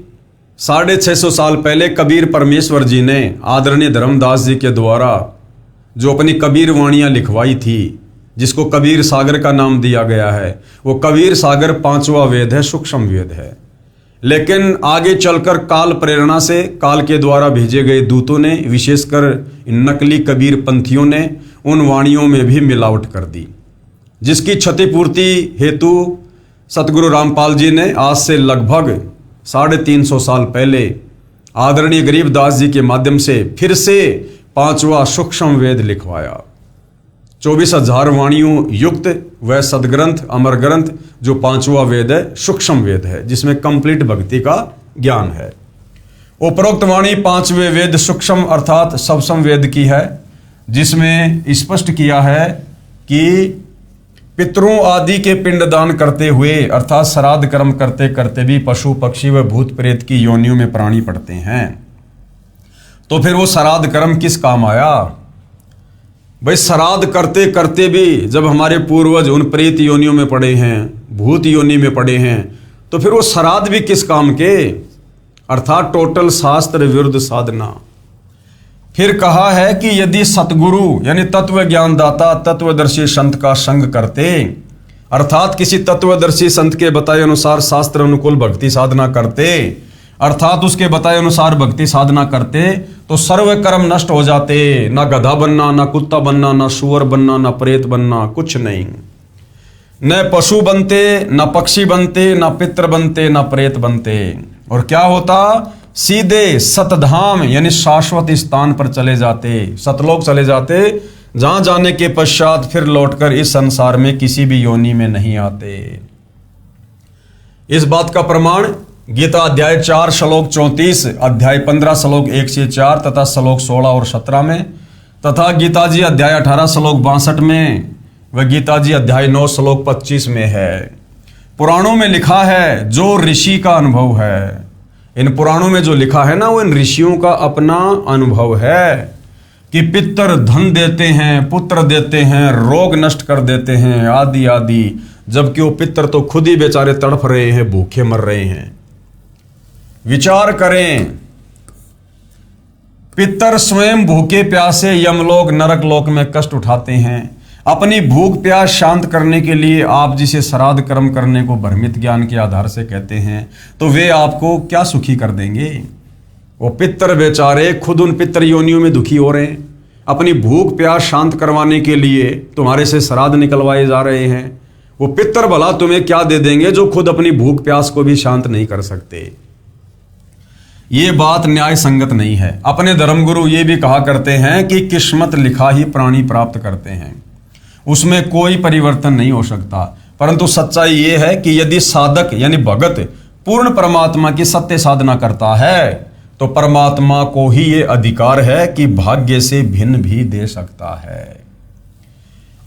650 साल पहले कबीर परमेश्वर जी ने आदरणीय धर्मदास जी के द्वारा जो अपनी कबीर वाणियां लिखवाई थी, जिसको कबीर सागर का नाम दिया गया है, वो कबीर सागर 5वां वेद है, सूक्ष्म वेद है। लेकिन आगे चलकर काल प्रेरणा से, काल के द्वारा भेजे गए दूतों ने, विशेषकर नकली कबीर पंथियों ने उन वाणियों में भी मिलावट कर दी, जिसकी क्षतिपूर्ति हेतु सतगुरु रामपाल जी ने आज से लगभग 350 साल पहले आदरणीय गरीबदास जी के माध्यम से फिर से 5वां सूक्ष्म वेद लिखवाया। 24,000 वाणियों युक्त वह सदग्रंथ, अमर ग्रंथ जो 5वां वेद है, सूक्ष्म वेद है, जिसमें कंप्लीट भक्ति का ज्ञान है। उपरोक्त वाणी पांचवें वेद सूक्ष्म अर्थात सप्तम वेद की है, जिसमें स्पष्ट किया है कि पितरों आदि के पिंडदान करते हुए अर्थात श्राद्ध कर्म करते करते भी पशु पक्षी व भूत प्रेत की योनियों में प्राणी पड़ते हैं। तो फिर वो श्राद्ध कर्म किस काम आया? भाई श्राद्ध करते करते भी जब हमारे पूर्वज उन प्रेत योनियों में पड़े हैं, भूत योनि में पड़े हैं, तो फिर वो श्राद्ध भी किस काम के? अर्थात टोटल शास्त्र विरुद्ध साधना। फिर कहा है कि यदि सतगुरु यानी तत्व ज्ञानदाता तत्वदर्शी संत का संग करते, अर्थात किसी तत्वदर्शी संत के बताए अनुसार शास्त्र अनुकूल भक्ति साधना करते, अर्थात उसके बताए अनुसार भक्ति साधना करते, तो सर्व कर्म नष्ट हो जाते। ना गधा बनना, ना कुत्ता बनना, ना सुअर बनना, ना प्रेत बनना, कुछ नहीं। न पशु बनते, न पक्षी बनते, न पितृ बनते, न प्रेत बनते। और क्या होता? सीधे सतधाम यानी शाश्वत स्थान पर चले जाते, सतलोक चले जाते, जहां जाने के पश्चात फिर लौटकर इस संसार में किसी भी योनि में नहीं आते। इस बात का प्रमाण गीता अध्याय 4 श्लोक 34, अध्याय 15 श्लोक 1 से 4 तथा श्लोक 16 और 17 में, तथा गीता जी अध्याय 18 श्लोक 62 में व गीता जी अध्याय 9 श्लोक 25 में है। पुराणों में लिखा है, जो ऋषि का अनुभव है, इन पुराणों में जो लिखा है ना, वो इन ऋषियों का अपना अनुभव है कि पितर धन देते हैं, पुत्र देते हैं, रोग नष्ट कर देते हैं, आदि आदि, जबकि वो पितर तो खुद ही बेचारे तड़फ रहे हैं, भूखे मर रहे हैं। विचार करें, पितर स्वयं भूखे प्यासे यमलोक नरक लोक में कष्ट उठाते हैं। अपनी भूख प्यास शांत करने के लिए आप जिसे श्राद्ध कर्म करने को भ्रमित ज्ञान के आधार से कहते हैं, तो वे आपको क्या सुखी कर देंगे? वो पितर बेचारे खुद उन पितर योनियों में दुखी हो रहे हैं, अपनी भूख प्यास शांत करवाने के लिए तुम्हारे से श्राद्ध निकलवाए जा रहे हैं। वो पितर भला तुम्हें क्या दे देंगे जो खुद अपनी भूख प्यास को भी शांत नहीं कर सकते? ये बात न्याय संगत नहीं है। अपने धर्मगुरु ये भी कहा करते हैं कि किस्मत लिखा ही प्राणी प्राप्त करते हैं, उसमें कोई परिवर्तन नहीं हो सकता। परंतु सच्चाई ये है कि यदि साधक यानी भगत पूर्ण परमात्मा की सत्य साधना करता है, तो परमात्मा को ही ये अधिकार है कि भाग्य से भिन्न भी दे सकता है।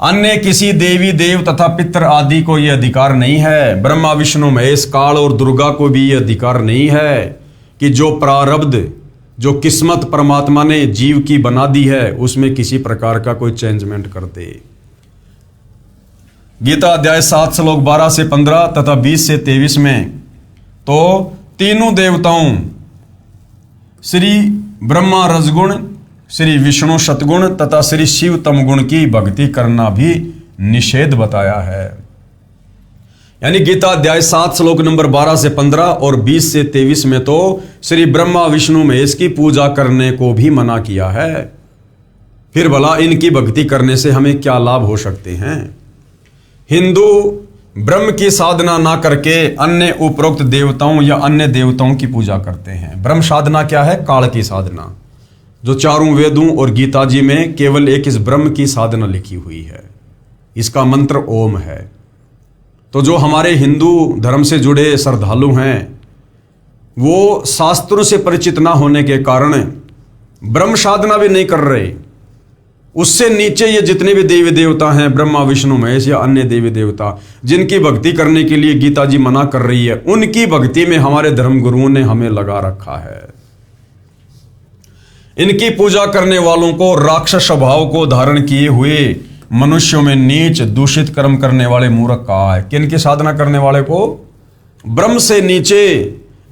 अन्य किसी देवी देव तथा पितर आदि को यह अधिकार नहीं है। ब्रह्मा विष्णु महेश काल और दुर्गा को भी यह अधिकार नहीं है कि जो प्रारब्ध, जो किस्मत परमात्मा ने जीव की बना दी है, उसमें किसी प्रकार का कोई चेंजमेंट कर दे। गीता अध्याय 7 श्लोक 12 से 15 तथा 20 से 23 में तो तीनों देवताओं श्री ब्रह्मा रजगुण, श्री विष्णु सतगुण तथा श्री शिव तमगुण की भक्ति करना भी निषेध बताया है। यानी गीता अध्याय 7 श्लोक नंबर 12 से 15 और 20 से 23 में तो श्री ब्रह्मा विष्णु महेश की पूजा करने को भी मना किया है। फिर भला इनकी भक्ति करने से हमें क्या लाभ हो सकते हैं? हिंदू ब्रह्म की साधना ना करके अन्य उपरोक्त देवताओं या अन्य देवताओं की पूजा करते हैं। ब्रह्म साधना क्या है? काल की साधना, जो चारों वेदों और गीता जी में केवल एक इस ब्रह्म की साधना लिखी हुई है। इसका मंत्र ओम है। तो जो हमारे हिंदू धर्म से जुड़े श्रद्धालु हैं, वो शास्त्रों से परिचित ना होने के कारण ब्रह्म साधना भी नहीं कर रहे। उससे नीचे ये जितने भी देवी देवता हैं, ब्रह्मा विष्णु महेश या अन्य देवी देवता, जिनकी भक्ति करने के लिए गीता जी मना कर रही है, उनकी भक्ति में हमारे धर्म गुरुओं ने हमें लगा रखा है। इनकी पूजा करने वालों को राक्षस स्वभाव को धारण किए हुए मनुष्यों में नीच दूषित कर्म करने वाले मूर्ख कहा है। किनकी साधना करने वाले को? ब्रह्म से नीचे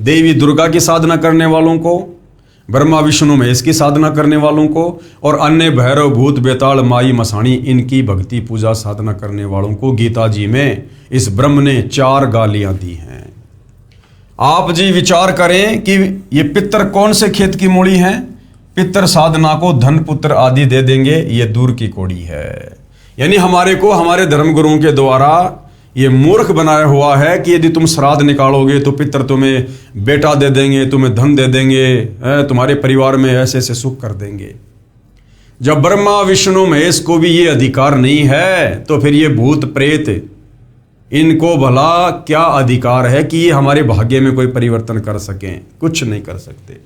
देवी दुर्गा की साधना करने वालों को, ब्रह्मा विष्णु महेश की साधना करने वालों को, और अन्य भैरव भूत बेताल माई मसाणी इनकी भक्ति पूजा साधना करने वालों को गीता जी में इस ब्रह्म ने 4 गालियां दी हैं। आप जी विचार करें कि ये पितर कौन से खेत की मूली हैं? पितर साधना को धन पुत्र आदि दे देंगे, ये दूर की कौड़ी है। यानी हमारे को हमारे धर्म गुरुओं के द्वारा ये मूर्ख बनाया हुआ है कि यदि तुम श्राद्ध निकालोगे तो पितर तुम्हें बेटा दे देंगे, तुम्हें धन दे देंगे, तुम्हारे परिवार में ऐसे ऐसे सुख कर देंगे। जब ब्रह्मा विष्णु महेश को भी ये अधिकार नहीं है, तो फिर ये भूत प्रेत, इनको भला क्या अधिकार है कि ये हमारे भाग्य में कोई परिवर्तन कर सकें? कुछ नहीं कर सकते।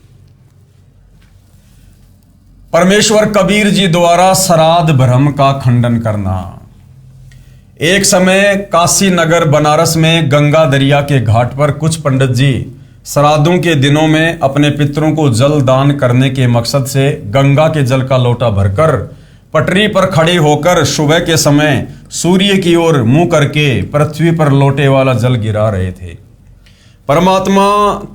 परमेश्वर कबीर जी द्वारा श्राद्ध भ्रम का खंडन करना। एक समय काशी नगर बनारस में गंगा दरिया के घाट पर कुछ पंडित जी श्राद्धों के दिनों में अपने पितरों को जल दान करने के मकसद से गंगा के जल का लोटा भरकर पटरी पर खड़े होकर सुबह के समय सूर्य की ओर मुंह करके पृथ्वी पर लोटे वाला जल गिरा रहे थे। परमात्मा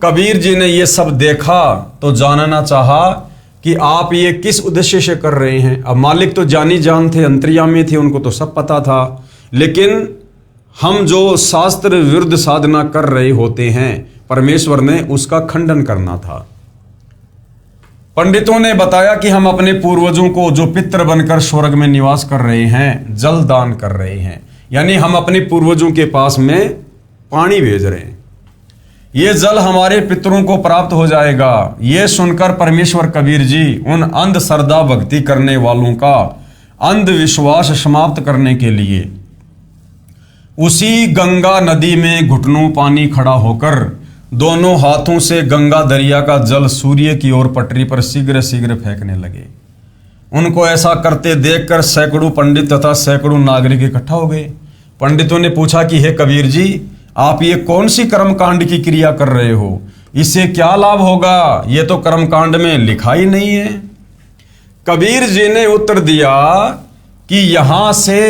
कबीर जी ने ये सब देखा तो जानना चाहा कि आप ये किस उद्देश्य से कर रहे हैं। अब मालिक तो जानी जान थे, अंतर्यामी थे, उनको तो सब पता था, लेकिन हम जो शास्त्र विरुद्ध साधना कर रहे होते हैं परमेश्वर ने उसका खंडन करना था। पंडितों ने बताया कि हम अपने पूर्वजों को जो पितृ बनकर स्वर्ग में निवास कर रहे हैं जल दान कर रहे हैं, यानी हम अपने पूर्वजों के पास में पानी भेज रहे हैं, ये जल हमारे पितरों को प्राप्त हो जाएगा। ये सुनकर परमेश्वर कबीर जी उन अंध श्रद्धा भक्ति करने वालों का अंधविश्वास समाप्त करने के लिए उसी गंगा नदी में घुटनों पानी खड़ा होकर दोनों हाथों से गंगा दरिया का जल सूर्य की ओर पटरी पर शीघ्र शीघ्र फेंकने लगे। उनको ऐसा करते देखकर सैकड़ों पंडित तथा सैकड़ों नागरिक इकट्ठा हो गए। पंडितों ने पूछा कि हे कबीर जी, आप ये कौन सी कर्मकांड की क्रिया कर रहे हो, इससे क्या लाभ होगा, ये तो कर्मकांड में लिखा ही नहीं है। कबीर जी ने उत्तर दिया कि यहां से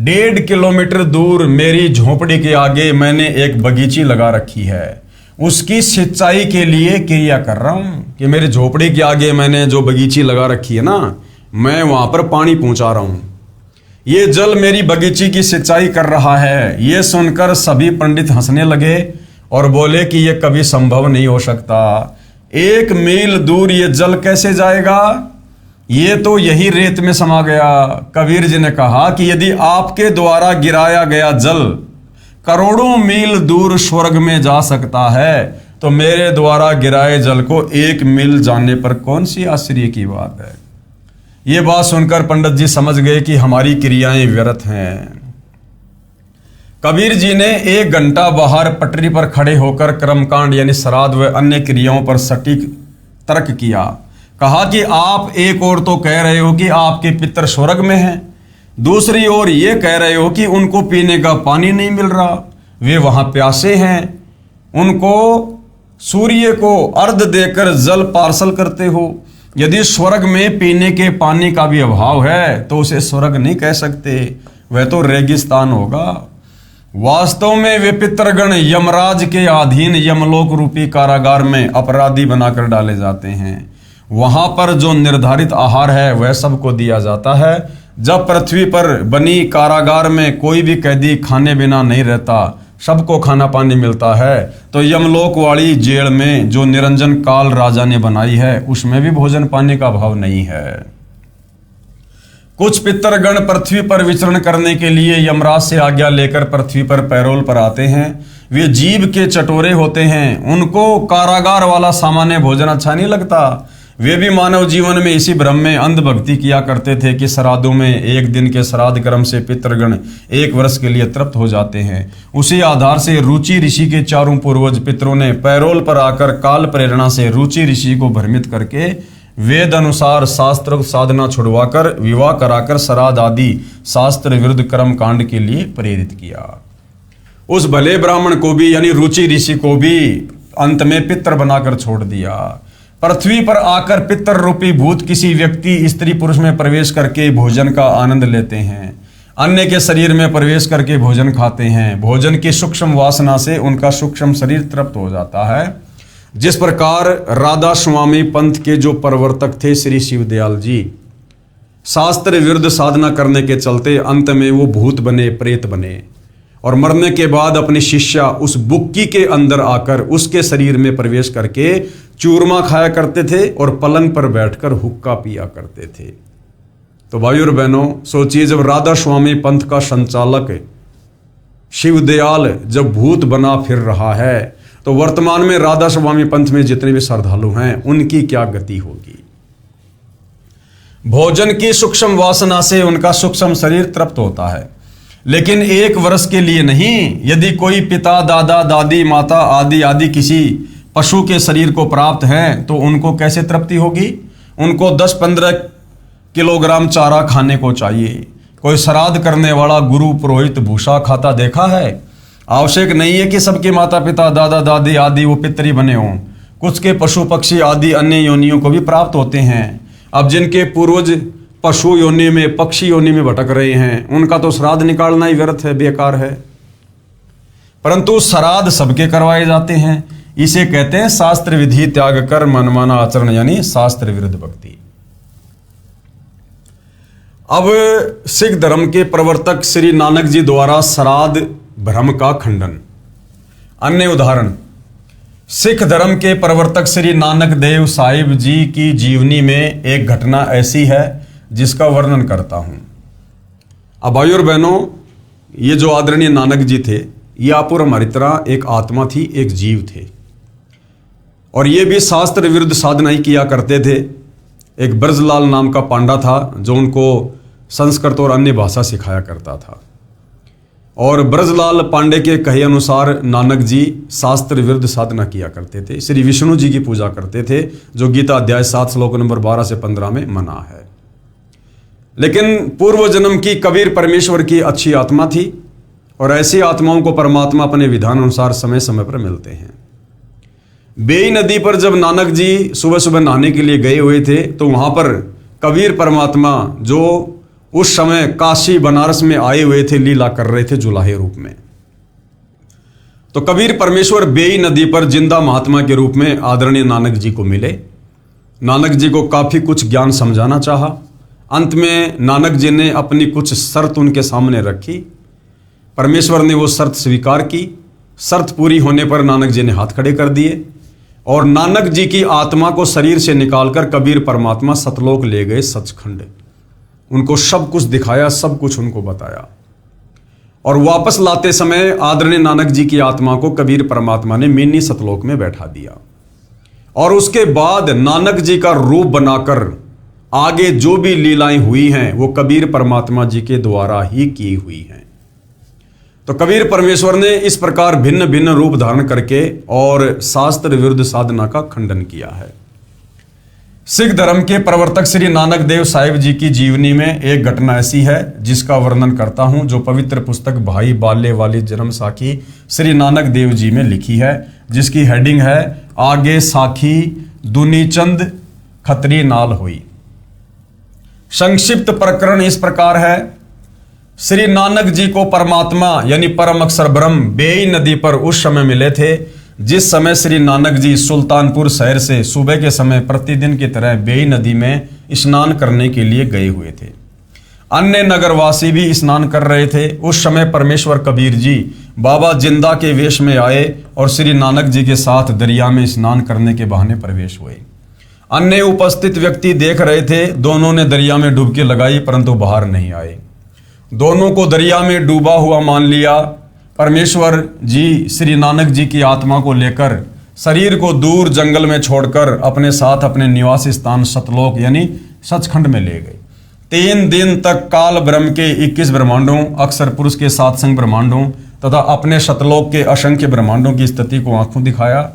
1.5 किलोमीटर दूर मेरी झोपड़ी के आगे मैंने एक बगीची लगा रखी है, उसकी सिंचाई के लिए क्रिया कर रहा हूं कि मेरे झोपड़ी के आगे मैंने जो बगीची लगा रखी है ना, मैं वहां पर पानी पहुंचा रहा हूं, ये जल मेरी बगीची की सिंचाई कर रहा है। ये सुनकर सभी पंडित हंसने लगे और बोले कि यह कभी संभव नहीं हो सकता, 1 मील दूर ये जल कैसे जाएगा, ये तो यही रेत में समा गया। कबीर जी ने कहा कि यदि आपके द्वारा गिराया गया जल करोड़ों मील दूर स्वर्ग में जा सकता है तो मेरे द्वारा गिराए जल को 1 मील जाने पर कौन सी आश्चर्य की बात है। ये बात सुनकर पंडित जी समझ गए कि हमारी क्रियाएं व्यर्थ हैं। कबीर जी ने 1 घंटा बाहर पटरी पर खड़े होकर कर्मकांड यानी श्राद्ध व अन्य क्रियाओं पर सटीक तर्क किया। कहा कि आप एक ओर तो कह रहे हो कि आपके पितर स्वर्ग में हैं, दूसरी ओर ये कह रहे हो कि उनको पीने का पानी नहीं मिल रहा, वे वहां प्यासे हैं, उनको सूर्य को अर्घ देकर जल पार्सल करते हो। यदि स्वर्ग में पीने के पानी का भी अभाव है तो उसे स्वर्ग नहीं कह सकते, वह तो रेगिस्तान होगा। वास्तव में वे पितरगण यमराज के अधीन यमलोक रूपी कारागार में अपराधी बनाकर डाले जाते हैं। वहां पर जो निर्धारित आहार है वह सबको दिया जाता है। जब पृथ्वी पर बनी कारागार में कोई भी कैदी खाने बिना नहीं रहता, सबको खाना पानी मिलता है, तो यमलोक वाली जेल में जो निरंजन काल राजा ने बनाई है उसमें भी भोजन पानी का अभाव नहीं है। कुछ पितरगण पृथ्वी पर विचरण करने के लिए यमराज से आज्ञा लेकर पृथ्वी पर पैरोल पर आते हैं। वे जीभ के चटोरे होते हैं, उनको कारागार वाला सामान्य भोजन अच्छा नहीं लगता। वे भी मानव जीवन में इसी भ्रम में अंधभक्ति किया करते थे कि श्राद्धों में 1 दिन के श्राद्ध कर्म से पितृगण 1 वर्ष के लिए तृप्त हो जाते हैं। उसी आधार से रुचि ऋषि के चारों पूर्वज पितरों ने पैरोल पर आकर काल प्रेरणा से रुचि ऋषि को भ्रमित करके वेद अनुसार शास्त्र साधना छुड़वाकर विवाह कराकर श्राद्ध आदि शास्त्र विरुद्ध कर्म कांड के लिए प्रेरित किया। उस भले ब्राह्मण को भी यानी रुचि ऋषि को भी अंत में पितर बनाकर छोड़ दिया। पृथ्वी पर आकर पितर रूपी भूत किसी व्यक्ति स्त्री पुरुष में प्रवेश करके भोजन का आनंद लेते हैं, अन्य के शरीर में प्रवेश करके भोजन खाते हैं। भोजन की सूक्ष्म वासना से उनका सूक्ष्म शरीर तृप्त हो जाता है। जिस प्रकार राधा स्वामी पंथ के जो प्रवर्तक थे श्री शिवदयाल जी, शास्त्र विरुद्ध साधना करने के चलते अंत में वो भूत बने, प्रेत बने और मरने के बाद अपनी शिष्या उस बुक्की के अंदर आकर उसके शरीर में प्रवेश करके चूरमा खाया करते थे और पलंग पर बैठकर हुक्का पिया करते थे। तो भाइयों और बहनों, सोचिए, जब राधा स्वामी पंथ का संचालक शिवदयाल जब भूत बना फिर रहा है तो वर्तमान में राधा स्वामी पंथ में जितने भी श्रद्धालु हैं उनकी क्या गति होगी। भोजन की सूक्ष्म वासना से उनका सूक्ष्म शरीर तृप्त होता है, लेकिन 1 वर्ष के लिए नहीं। यदि कोई पिता, दादा, दादी, माता आदि आदि किसी पशु के शरीर को प्राप्त है तो उनको कैसे तृप्ति होगी। उनको 10-15 किलोग्राम चारा खाने को चाहिए। कोई श्राद्ध करने वाला गुरु पुरोहित भूसा खाता देखा है? आवश्यक नहीं है कि सबके माता पिता दादा दादी आदि वो पितरी बने हों। कुछ के पशु पक्षी आदि अन्य योनियों को भी प्राप्त होते हैं। अब जिनके पूर्वज पशु योनि में पक्षी योनि में भटक रहे हैं, उनका तो श्राद्ध निकालना ही व्यर्थ है, बेकार है। परंतु श्राद्ध सबके करवाए जाते हैं। इसे कहते हैं शास्त्र विधि त्याग कर मनमाना आचरण, यानी शास्त्र विरुद्ध भक्ति। अब सिख धर्म के प्रवर्तक श्री नानक जी द्वारा श्राद्ध भ्रम का खंडन। अन्य उदाहरण, सिख धर्म के प्रवर्तक श्री नानक देव साहिब जी की जीवनी में एक घटना ऐसी है जिसका वर्णन करता हूं। अब भाइयों और बहनों, ये जो आदरणीय नानक जी थे, ये आप और हमारी तरह एक आत्मा थी, एक जीव थे, और ये भी शास्त्र विरुद्ध साधना ही किया करते थे। एक ब्रजलाल नाम का पांडा था जो उनको संस्कृत और अन्य भाषा सिखाया करता था, और ब्रजलाल पांडे के कहे अनुसार नानक जी शास्त्र विरुद्ध साधना किया करते थे। श्री विष्णु जी की पूजा करते थे, जो गीता अध्याय 7 श्लोक नंबर 12 से 15 में मना है। लेकिन पूर्व जन्म की कबीर परमेश्वर की अच्छी आत्मा थी, और ऐसी आत्माओं को परमात्मा अपने विधान अनुसार समय समय पर मिलते हैं। बेई नदी पर जब नानक जी सुबह सुबह नहाने के लिए गए हुए थे, तो वहां पर कबीर परमात्मा जो उस समय काशी बनारस में आए हुए थे, लीला कर रहे थे जुलाहे रूप में। तो कबीर परमेश्वर बेई नदी पर जिंदा महात्मा के रूप में आदरणीय नानक जी को मिले। नानक जी को काफी कुछ ज्ञान समझाना चाहा। अंत में नानक जी ने अपनी कुछ शर्त उनके सामने रखी। परमेश्वर ने वो शर्त स्वीकार की। शर्त पूरी होने पर नानक जी ने हाथ खड़े कर दिए, और नानक जी की आत्मा को शरीर से निकालकर कबीर परमात्मा सतलोक ले गए, सचखंड। उनको सब कुछ दिखाया, सब कुछ उनको बताया, और वापस लाते समय आदरणीय नानक जी की आत्मा को कबीर परमात्मा ने मिनी सतलोक में बैठा दिया। और उसके बाद नानक जी का रूप बनाकर आगे जो भी लीलाएं हुई हैं वो कबीर परमात्मा जी के द्वारा ही की हुई हैं। तो कबीर परमेश्वर ने इस प्रकार भिन्न भिन्न रूप धारण करके और शास्त्र विरुद्ध साधना का खंडन किया है। सिख धर्म के प्रवर्तक श्री नानक देव साहिब जी की जीवनी में एक घटना ऐसी है जिसका वर्णन करता हूं, जो पवित्र पुस्तक भाई बाले वाली जन्म साखी श्री नानक देव जी में लिखी है, जिसकी हेडिंग है आगे साखी दुनीचंद खतरी नाल हुई। संक्षिप्त प्रकरण इस प्रकार है। श्री नानक जी को परमात्मा यानी परम अक्षर ब्रह्म बेई नदी पर उस समय मिले थे जिस समय श्री नानक जी सुल्तानपुर शहर से सुबह के समय प्रतिदिन की तरह बेई नदी में स्नान करने के लिए गए हुए थे। अन्य नगरवासी भी स्नान कर रहे थे। उस समय परमेश्वर कबीर जी बाबा जिंदा के वेश में आए और श्री नानक जी के साथ दरिया में स्नान करने के बहाने प्रवेश हुए। अन्य उपस्थित व्यक्ति देख रहे थे। दोनों ने दरिया में डुबकी लगाई परंतु बाहर नहीं आए। दोनों को दरिया में डूबा हुआ मान लिया। परमेश्वर जी श्री नानक जी की आत्मा को लेकर शरीर को दूर जंगल में छोड़कर अपने साथ अपने निवास स्थान सतलोक यानी सचखंड में ले गए। 3 दिन तक काल ब्रह्म के 21 ब्रह्मांडों, अक्षर पुरुष के 7 संग ब्रह्मांडों तथा अपने सतलोक के असंख्य ब्रह्मांडों की स्थिति को आंखों दिखाया,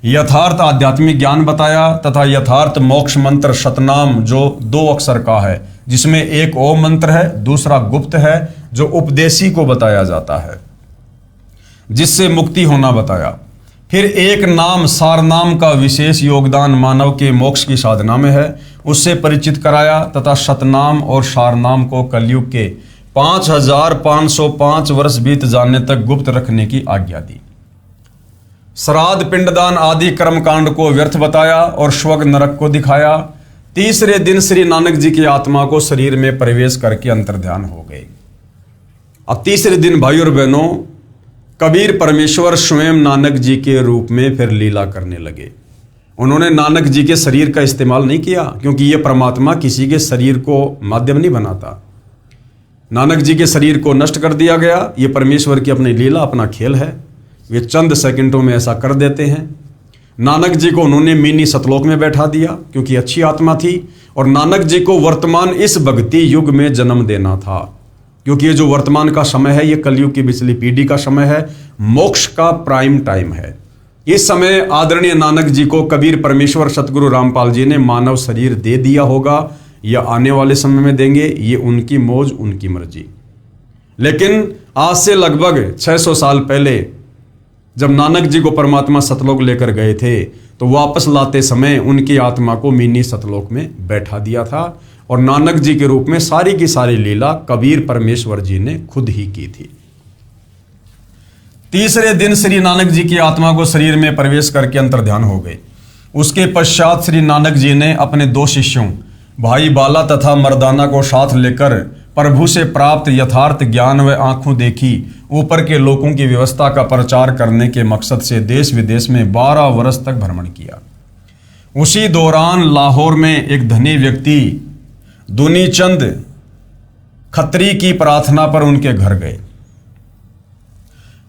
यथार्थ आध्यात्मिक ज्ञान बताया तथा यथार्थ मोक्ष मंत्र सतनाम जो 2 अक्षर का है, जिसमें एक ओम मंत्र है, दूसरा गुप्त है जो उपदेशी को बताया जाता है, जिससे मुक्ति होना बताया। फिर एक नाम सारनाम का विशेष योगदान मानव के मोक्ष की साधना में है, उससे परिचित कराया तथा सतनाम और सारनाम को कलयुग के 5505 वर्ष बीत जाने तक गुप्त रखने की आज्ञा दी। श्राद्ध पिंडदान आदि कर्मकांड को व्यर्थ बताया और स्वर्ग नरक को दिखाया। तीसरे दिन श्री नानक जी की आत्मा को शरीर में प्रवेश करके अंतर्ध्यान हो गए। अब तीसरे दिन भाई और बहनों, कबीर परमेश्वर स्वयं नानक जी के रूप में फिर लीला करने लगे। उन्होंने नानक जी के शरीर का इस्तेमाल नहीं किया, क्योंकि यह परमात्मा किसी के शरीर को माध्यम नहीं बनाता। नानक जी के शरीर को नष्ट कर दिया गया। यह परमेश्वर की अपनी लीला, अपना खेल है। वे चंद सेकंडों में ऐसा कर देते हैं। नानक जी को उन्होंने मिनी सतलोक में बैठा दिया क्योंकि अच्छी आत्मा थी, और नानक जी को वर्तमान इस भक्ति युग में जन्म देना था, क्योंकि ये जो वर्तमान का समय है ये कलयुग की पिछली पीढ़ी का समय है, मोक्ष का प्राइम टाइम है। इस समय आदरणीय नानक जी को कबीर परमेश्वर सतगुरु रामपाल जी ने मानव शरीर दे दिया होगा या आने वाले समय में देंगे, ये उनकी मौज, उनकी मर्जी। लेकिन आज से लगभग 600 साल पहले जब नानक जी को परमात्मा सतलोक लेकर गए थे तो वापस लाते समय उनकी आत्मा को मिनी सतलोक में बैठा दिया था और नानक जी के रूप में सारी की सारी लीला कबीर परमेश्वर जी ने खुद ही की थी। तीसरे दिन श्री नानक जी की आत्मा को शरीर में प्रवेश करके अंतर्ध्यान हो गए। उसके पश्चात श्री नानक जी ने अपने 2 शिष्यों भाई बाला तथा मर्दाना को साथ लेकर प्रभु से प्राप्त यथार्थ ज्ञान व आंखों देखी ऊपर के लोगों की व्यवस्था का प्रचार करने के मकसद से देश विदेश में 12 वर्ष तक भ्रमण किया। उसी दौरान लाहौर में एक धनी व्यक्ति दुनीचंद खत्री की प्रार्थना पर उनके घर गए।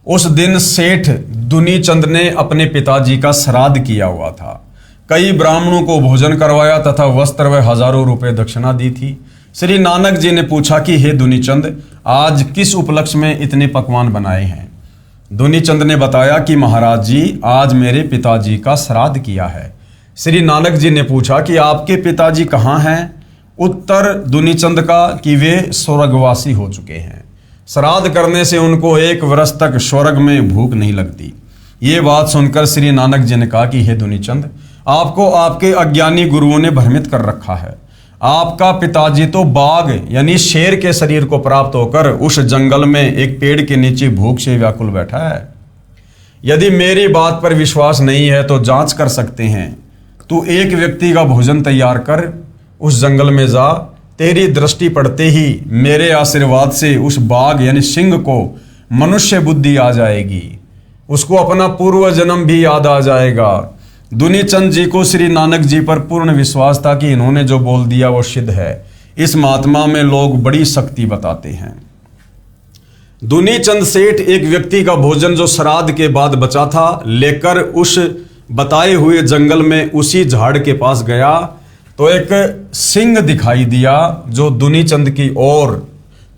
उस दिन सेठ दुनीचंद ने अपने पिताजी का श्राद्ध किया हुआ था। कई ब्राह्मणों को भोजन करवाया तथा वस्त्र व हजारों रुपए दक्षिणा दी थी। श्री नानक जी ने पूछा कि हे दुनीचंद, आज किस उपलक्ष्य में इतने पकवान बनाए हैं? दुनीचंद ने बताया कि महाराज जी, आज मेरे पिताजी का श्राद्ध किया है। श्री नानक जी ने पूछा कि आपके पिताजी कहाँ हैं? उत्तर दुनीचंद का कि वे स्वर्गवासी हो चुके हैं। श्राद्ध करने से उनको 1 वर्ष तक स्वर्ग में भूख नहीं लगती। ये बात सुनकर श्री नानक जी ने कहा कि हे दुनीचंद, आपको आपके अज्ञानी गुरुओं ने भ्रमित कर रखा है। आपका पिताजी तो बाघ यानी शेर के शरीर को प्राप्त होकर उस जंगल में एक पेड़ के नीचे भूख से व्याकुल बैठा है। यदि मेरी बात पर विश्वास नहीं है तो जांच कर सकते हैं। तू एक व्यक्ति का भोजन तैयार कर, उस जंगल में जा। तेरी दृष्टि पड़ते ही मेरे आशीर्वाद से उस बाघ यानी सिंह को मनुष्य बुद्धि आ जाएगी, उसको अपना पूर्व जन्म भी याद आ जाएगा। दुनीचंद जी को श्री नानक जी पर पूर्ण विश्वास था कि इन्होंने जो बोल दिया वो सिद्ध है। इस महात्मा में लोग बड़ी शक्ति बताते हैं। दुनीचंद सेठ एक व्यक्ति का भोजन जो श्राद्ध के बाद बचा था लेकर उस बताए हुए जंगल में उसी झाड़ के पास गया तो एक सिंह दिखाई दिया जो दुनीचंद की ओर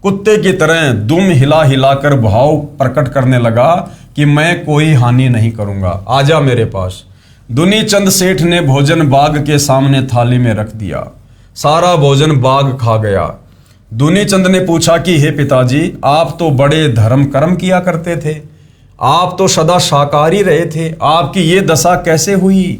कुत्ते की तरह दुम हिला हिलाकर भाव प्रकट करने लगा कि मैं कोई हानि नहीं करूंगा, आजा मेरे पास। दुनीचंद सेठ ने भोजन बाघ के सामने थाली में रख दिया। सारा भोजन बाघ खा गया। दुनीचंद ने पूछा कि हे पिताजी, आप तो बड़े धर्म कर्म किया करते थे, आप तो सदा शाकाहारी रहे थे, आपकी ये दशा कैसे हुई?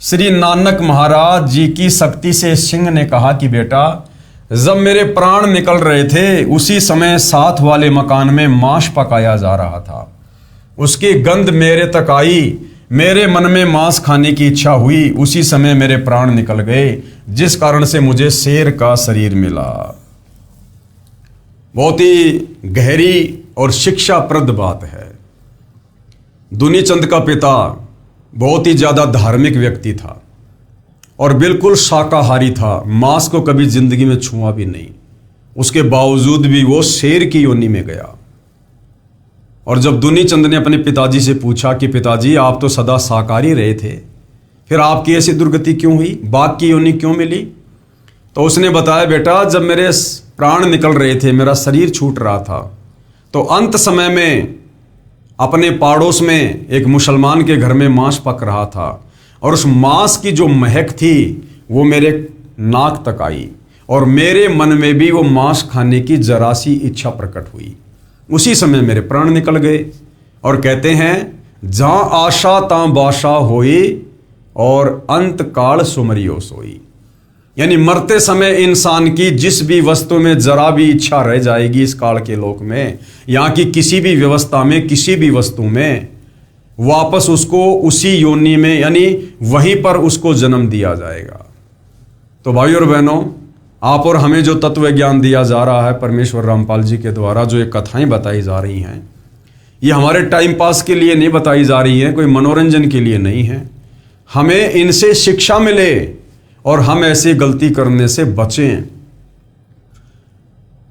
श्री नानक महाराज जी की शक्ति से सिंह ने कहा कि बेटा, जब मेरे प्राण निकल रहे थे उसी समय साथ वाले मकान में मांस पकाया जा रहा था। उसकी गंध मेरे तक आई, मेरे मन में मांस खाने की इच्छा हुई, उसी समय मेरे प्राण निकल गए, जिस कारण से मुझे शेर का शरीर मिला। बहुत ही गहरी और शिक्षाप्रद बात है। दुनीचंद का पिता बहुत ही ज्यादा धार्मिक व्यक्ति था और बिल्कुल शाकाहारी था, मांस को कभी जिंदगी में छुआ भी नहीं। उसके बावजूद भी वो शेर की योनि में गया। और जब दुनीचंद ने अपने पिताजी से पूछा कि पिताजी, आप तो सदा शाकाहारी रहे थे, फिर आपकी ऐसी दुर्गति क्यों हुई, बाघ की योनि क्यों मिली? तो उसने बताया, बेटा, जब मेरे प्राण निकल रहे थे, मेरा शरीर छूट रहा था, तो अंत समय में अपने पड़ोस में एक मुसलमान के घर में मांस पक रहा था और उस मांस की जो महक थी वो मेरे नाक तक आई और मेरे मन में भी वो मांस खाने की जरा सी इच्छा प्रकट हुई। उसी समय मेरे प्राण निकल गए। और कहते हैं, जहां आशा तां बाशा होई और अंत काल सुमरियो सोई। यानी मरते समय इंसान की जिस भी वस्तु में जरा भी इच्छा रह जाएगी इस काल के लोक में, यहाँ की किसी भी व्यवस्था में, किसी भी वस्तु में, वापस उसको उसी योनि में यानी वहीं पर उसको जन्म दिया जाएगा। तो भाई और बहनों, आप और हमें जो तत्व ज्ञान दिया जा रहा है परमेश्वर रामपाल जी के द्वारा, जो ये कथाएं बताई जा रही हैं, ये हमारे टाइम पास के लिए नहीं बताई जा रही हैं, कोई मनोरंजन के लिए नहीं है। हमें इनसे शिक्षा मिले और हम ऐसी गलती करने से बचें।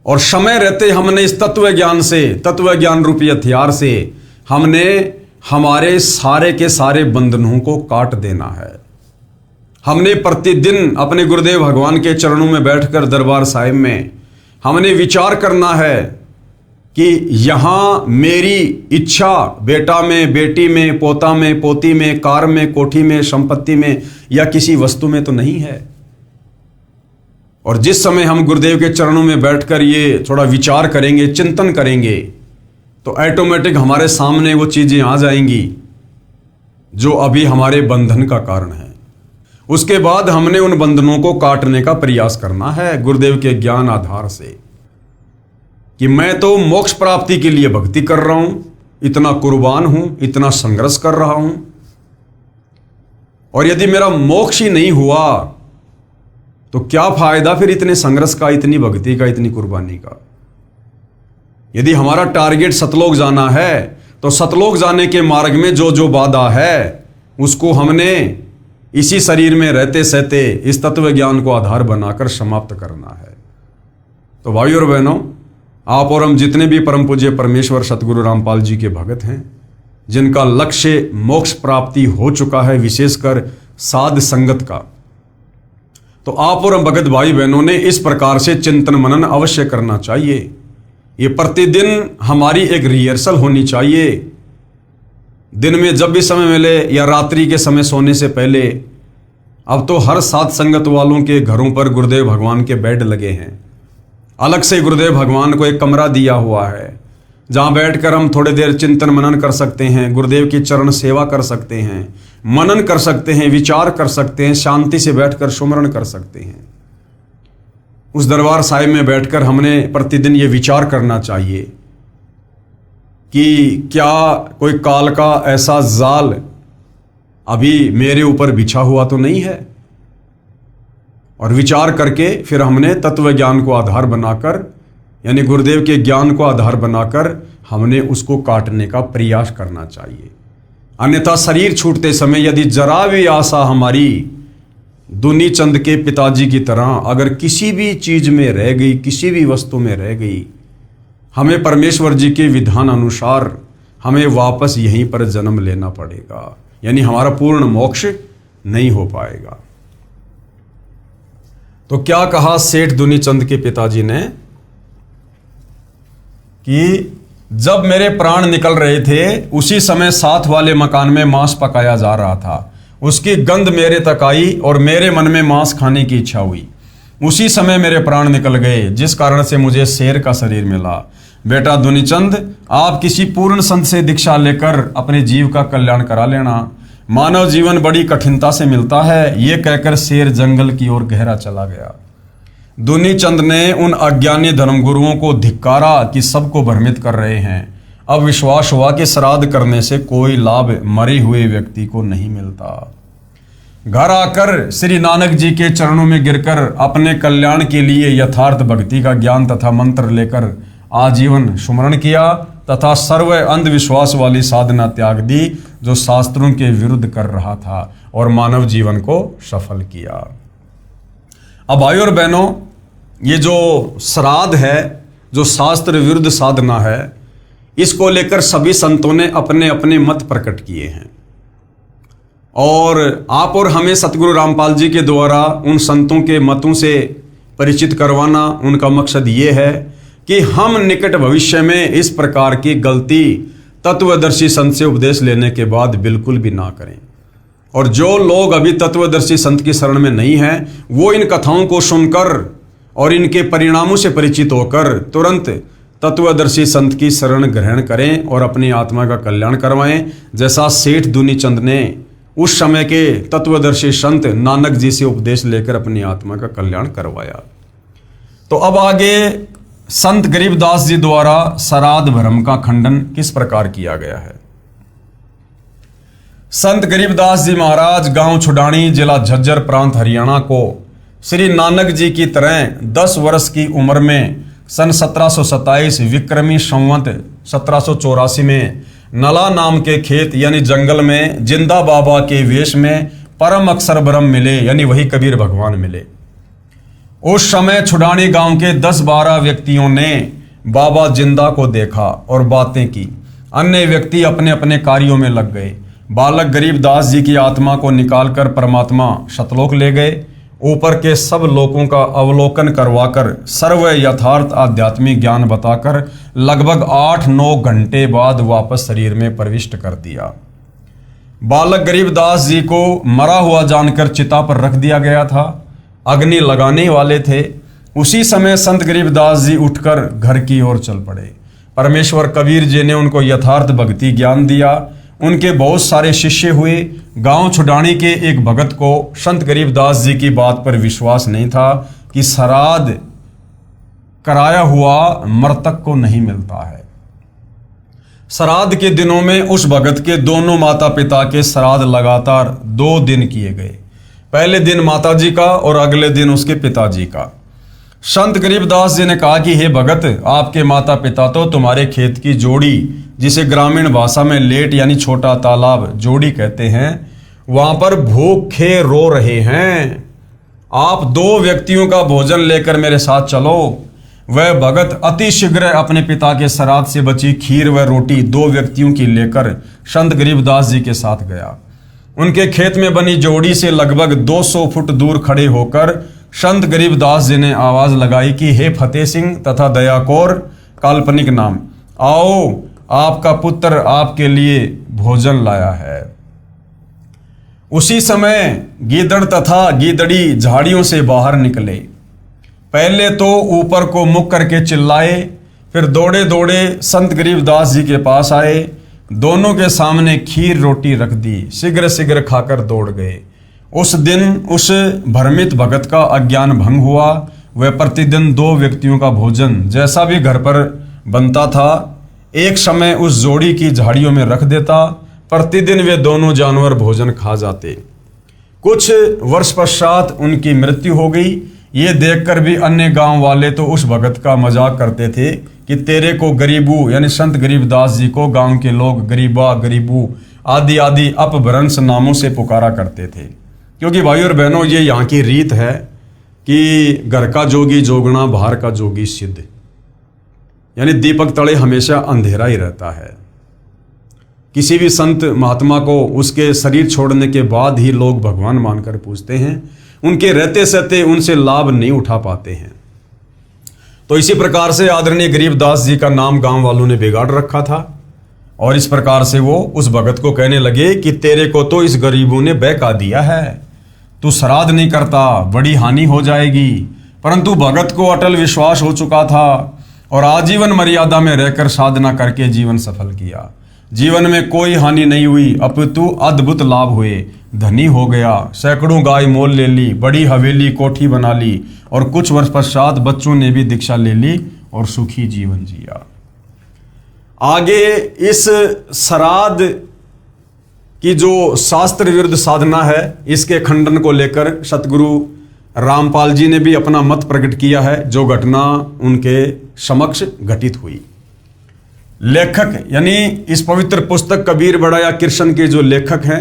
और समय रहते हमने इस तत्व ज्ञान से, तत्व ज्ञान रूपी हथियार से हमने हमारे सारे के सारे बंधनों को काट देना है। हमने प्रतिदिन अपने गुरुदेव भगवान के चरणों में बैठकर दरबार साहिब में हमने विचार करना है कि यहाँ मेरी इच्छा बेटा में, बेटी में, पोता में, पोती में, कार में, कोठी में, संपत्ति में या किसी वस्तु में तो नहीं है। और जिस समय हम गुरुदेव के चरणों में बैठकर ये थोड़ा विचार करेंगे, चिंतन करेंगे, तो ऑटोमेटिक हमारे सामने वो चीजें आ जाएंगी जो अभी हमारे बंधन का कारण है। उसके बाद हमने उन बंधनों को काटने का प्रयास करना है गुरुदेव के ज्ञान आधार से, कि मैं तो मोक्ष प्राप्ति के लिए भक्ति कर रहा हूं, इतना कुर्बान हूं, इतना संघर्ष कर रहा हूं, और यदि मेरा मोक्ष ही नहीं हुआ तो क्या फायदा फिर इतने संघर्ष का, इतनी भक्ति का, इतनी कुर्बानी का। यदि हमारा टारगेट सतलोक जाना है तो सतलोक जाने के मार्ग में जो जो बाधा है उसको हमने इसी शरीर में रहते सहते इस तत्व ज्ञान को आधार बनाकर समाप्त करना है। तो भाइयों और बहनों, आप और हम जितने भी परम पूज्य परमेश्वर सतगुरु रामपाल जी के भगत हैं, जिनका लक्ष्य मोक्ष प्राप्ति हो चुका है, विशेषकर साध संगत का, तो आप और हम भगत भाई बहनों ने इस प्रकार से चिंतन मनन अवश्य करना चाहिए। ये प्रतिदिन हमारी एक रिहर्सल होनी चाहिए। दिन में जब भी समय मिले या रात्रि के समय सोने से पहले, अब तो हर साध संगत वालों के घरों पर गुरुदेव भगवान के बेड लगे हैं। अलग से गुरुदेव भगवान को एक कमरा दिया हुआ है जहां बैठकर हम थोड़ी देर चिंतन मनन कर सकते हैं, गुरुदेव की चरण सेवा कर सकते हैं, मनन कर सकते हैं, विचार कर सकते हैं, शांति से बैठकर सुमरण कर सकते हैं। उस दरबार साहिब में बैठकर हमने प्रतिदिन ये विचार करना चाहिए कि क्या कोई काल का ऐसा जाल अभी मेरे ऊपर बिछा हुआ तो नहीं है, और विचार करके फिर हमने तत्व ज्ञान को आधार बनाकर, यानी गुरुदेव के ज्ञान को आधार बनाकर हमने उसको काटने का प्रयास करना चाहिए। अन्यथा शरीर छूटते समय यदि जरा भी आशा हमारी दुनी चंद के पिताजी की तरह अगर किसी भी चीज में रह गई, किसी भी वस्तु में रह गई, हमें परमेश्वर जी के विधान अनुसार हमें वापस यहीं पर जन्म लेना पड़ेगा, यानी हमारा पूर्ण मोक्ष नहीं हो पाएगा। तो क्या कहा सेठ दुनीचंद के पिताजी ने कि जब मेरे प्राण निकल रहे थे उसी समय साथ वाले मकान में मांस पकाया जा रहा था। उसकी गंध मेरे तक आई और मेरे मन में मांस खाने की इच्छा हुई। उसी समय मेरे प्राण निकल गए, जिस कारण से मुझे शेर का शरीर मिला। बेटा दुनीचंद, आप किसी पूर्ण संत से दीक्षा लेकर अपने जीव का कल्याण करा लेना। मानव जीवन बड़ी कठिनता से मिलता है। ये कहकर शेर जंगल की ओर गहरा चला गया। दुनीचंद ने उन अज्ञानी धर्मगुरुओं को धिक्कारा कि सबको भ्रमित कर रहे हैं। अब विश्वास हुआ कि श्राद्ध करने से कोई लाभ मरे हुए व्यक्ति को नहीं मिलता। घर आकर श्री नानक जी के चरणों में गिरकर अपने कल्याण के लिए यथार्थ भक्ति का ज्ञान तथा मंत्र लेकर आजीवन सुमरण किया तथा सर्व अंधविश्वास वाली साधना त्याग दी जो शास्त्रों के विरुद्ध कर रहा था, और मानव जीवन को सफल किया। अब भाइयों और बहनों, ये जो श्राद्ध है, जो शास्त्र विरुद्ध साधना है, इसको लेकर सभी संतों ने अपने अपने मत प्रकट किए हैं, और आप और हमें सतगुरु रामपाल जी के द्वारा उन संतों के मतों से परिचित करवाना उनका मकसद ये है कि हम निकट भविष्य में इस प्रकार की गलती तत्वदर्शी संत से उपदेश लेने के बाद बिल्कुल भी ना करें। और जो लोग अभी तत्वदर्शी संत की शरण में नहीं हैं, वो इन कथाओं को सुनकर और इनके परिणामों से परिचित होकर तुरंत तत्वदर्शी संत की शरण ग्रहण करें और अपनी आत्मा का कल्याण करवाएं, जैसा सेठ दुनीचंद ने उस समय के तत्वदर्शी संत नानक जी से उपदेश लेकर अपनी आत्मा का कल्याण करवाया। तो अब आगे संत गरीबदास जी द्वारा श्राद्ध भ्रम का खंडन किस प्रकार किया गया है। संत गरीबदास जी महाराज गांव छुडानी, जिला झज्जर, प्रांत हरियाणा को श्री नानक जी की तरह 10 वर्ष की उम्र में सन 1727 विक्रमी संवत 1784 में नला नाम के खेत यानी जंगल में जिंदा बाबा के वेश में परम अक्षर ब्रह्म मिले, यानी वही कबीर भगवान मिले। उस समय छुडानी गांव के 10-12 व्यक्तियों ने बाबा जिंदा को देखा और बातें की। अन्य व्यक्ति अपने अपने कार्यों में लग गए। बालक गरीबदास जी की आत्मा को निकालकर परमात्मा सतलोक ले गए। ऊपर के सब लोकों का अवलोकन करवाकर सर्व यथार्थ आध्यात्मिक ज्ञान बताकर लगभग 8-9 घंटे बाद वापस शरीर में प्रविष्ट कर दिया। बालक गरीबदास जी को मरा हुआ जानकर चिता पर रख दिया गया था। अग्नि लगाने वाले थे। उसी समय संत गरीबदास जी उठकर घर की ओर चल पड़े। परमेश्वर कबीर जी ने उनको यथार्थ भक्ति ज्ञान दिया। उनके बहुत सारे शिष्य हुए। गांव छुडानी के एक भगत को संत गरीबदास जी की बात पर विश्वास नहीं था कि श्राद्ध कराया हुआ मृतक को नहीं मिलता है। श्राद्ध के दिनों में उस भगत के दोनों माता पिता के श्राद्ध लगातार 2 दिन किए गए। पहले दिन माता जी का और अगले दिन उसके पिताजी का। संत गरीबदास जी ने कहा कि हे भगत, आपके माता पिता तो तुम्हारे खेत की जोड़ी, जिसे ग्रामीण भाषा में लेट यानी छोटा तालाब जोड़ी कहते हैं, वहां पर भूखे रो रहे हैं। आप 2 व्यक्तियों का भोजन लेकर मेरे साथ चलो। वह भगत अति शीघ्र अपने पिता के श्राद्ध से बची खीर व रोटी 2 व्यक्तियों की लेकर संत गरीबदास जी के साथ गया। उनके खेत में बनी जोड़ी से लगभग 200 फुट दूर खड़े होकर संत गरीबदास जी ने आवाज लगाई कि हे फतेह सिंह तथा दया कौर, काल्पनिक नाम, आओ, आपका पुत्र आपके लिए भोजन लाया है। उसी समय गीदड़ तथा गीदड़ी झाड़ियों से बाहर निकले। पहले तो ऊपर को मुख करके चिल्लाए, फिर दौड़े दौड़े संत गरीबदास जी के पास आए। दोनों के सामने खीर रोटी रख दी। शीघ्र शीघ्र खाकर दौड़ गए। उस दिन उस भ्रमित भगत का अज्ञान भंग हुआ। वह प्रतिदिन 2 व्यक्तियों का भोजन जैसा भी घर पर बनता था, एक समय उस जोड़ी की झाड़ियों में रख देता। प्रतिदिन वे दोनों जानवर भोजन खा जाते। कुछ वर्ष पश्चात उनकी मृत्यु हो गई। ये देखकर भी अन्य गांव वाले तो उस भगत का मजाक करते थे कि तेरे को गरीबू यानी संत गरीबदास जी को गांव के लोग गरीबा, गरीबू आदि आदि अपभ्रंश नामों से पुकारा करते थे। क्योंकि भाई और बहनों, ये यहाँ की रीत है कि घर का जोगी जोगना, बाहर का जोगी सिद्ध, यानी दीपक तले हमेशा अंधेरा ही रहता है। किसी भी संत महात्मा को उसके शरीर छोड़ने के बाद ही लोग भगवान मानकर पूजते हैं। उनके रहते सहते उनसे लाभ नहीं उठा पाते हैं। तो इसी प्रकार से आदरणीय गरीबदास जी का नाम गांव वालों ने बिगाड़ रखा था और इस प्रकार से वो उस भगत को कहने लगे कि तेरे को तो इस गरीबों ने बहका दिया है, तू श्राद्ध नहीं करता, बड़ी हानि हो जाएगी। परंतु भगत को अटल विश्वास हो चुका था और आजीवन मर्यादा में रहकर साधना करके जीवन सफल किया। जीवन में कोई हानि नहीं हुई, अपितु अद्भुत लाभ हुए। धनी हो गया, सैकड़ों गाय मोल ले ली, बड़ी हवेली कोठी बना ली और कुछ वर्ष पश्चात बच्चों ने भी दीक्षा ले ली और सुखी जीवन जिया। आगे इस श्राद्ध की जो शास्त्र विरुद्ध साधना है, इसके खंडन को लेकर सतगुरु रामपाल जी ने भी अपना मत प्रकट किया है, जो घटना उनके समक्ष घटित हुई। लेखक यानी इस पवित्र पुस्तक कबीर बड़ाया कृष्ण के जो लेखक हैं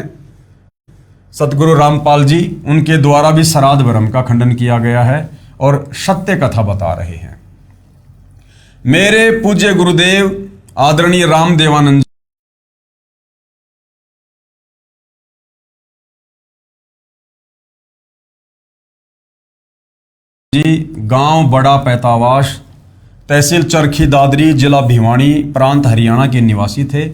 सतगुरु रामपाल जी, उनके द्वारा भी श्राद्ध भ्रम का खंडन किया गया है और सत्य कथा बता रहे हैं। मेरे पूज्य गुरुदेव आदरणीय रामदेवानंद जी, गांव बड़ा पैतावाश, तहसील चरखी दादरी, जिला भिवानी, प्रांत हरियाणा के निवासी थे,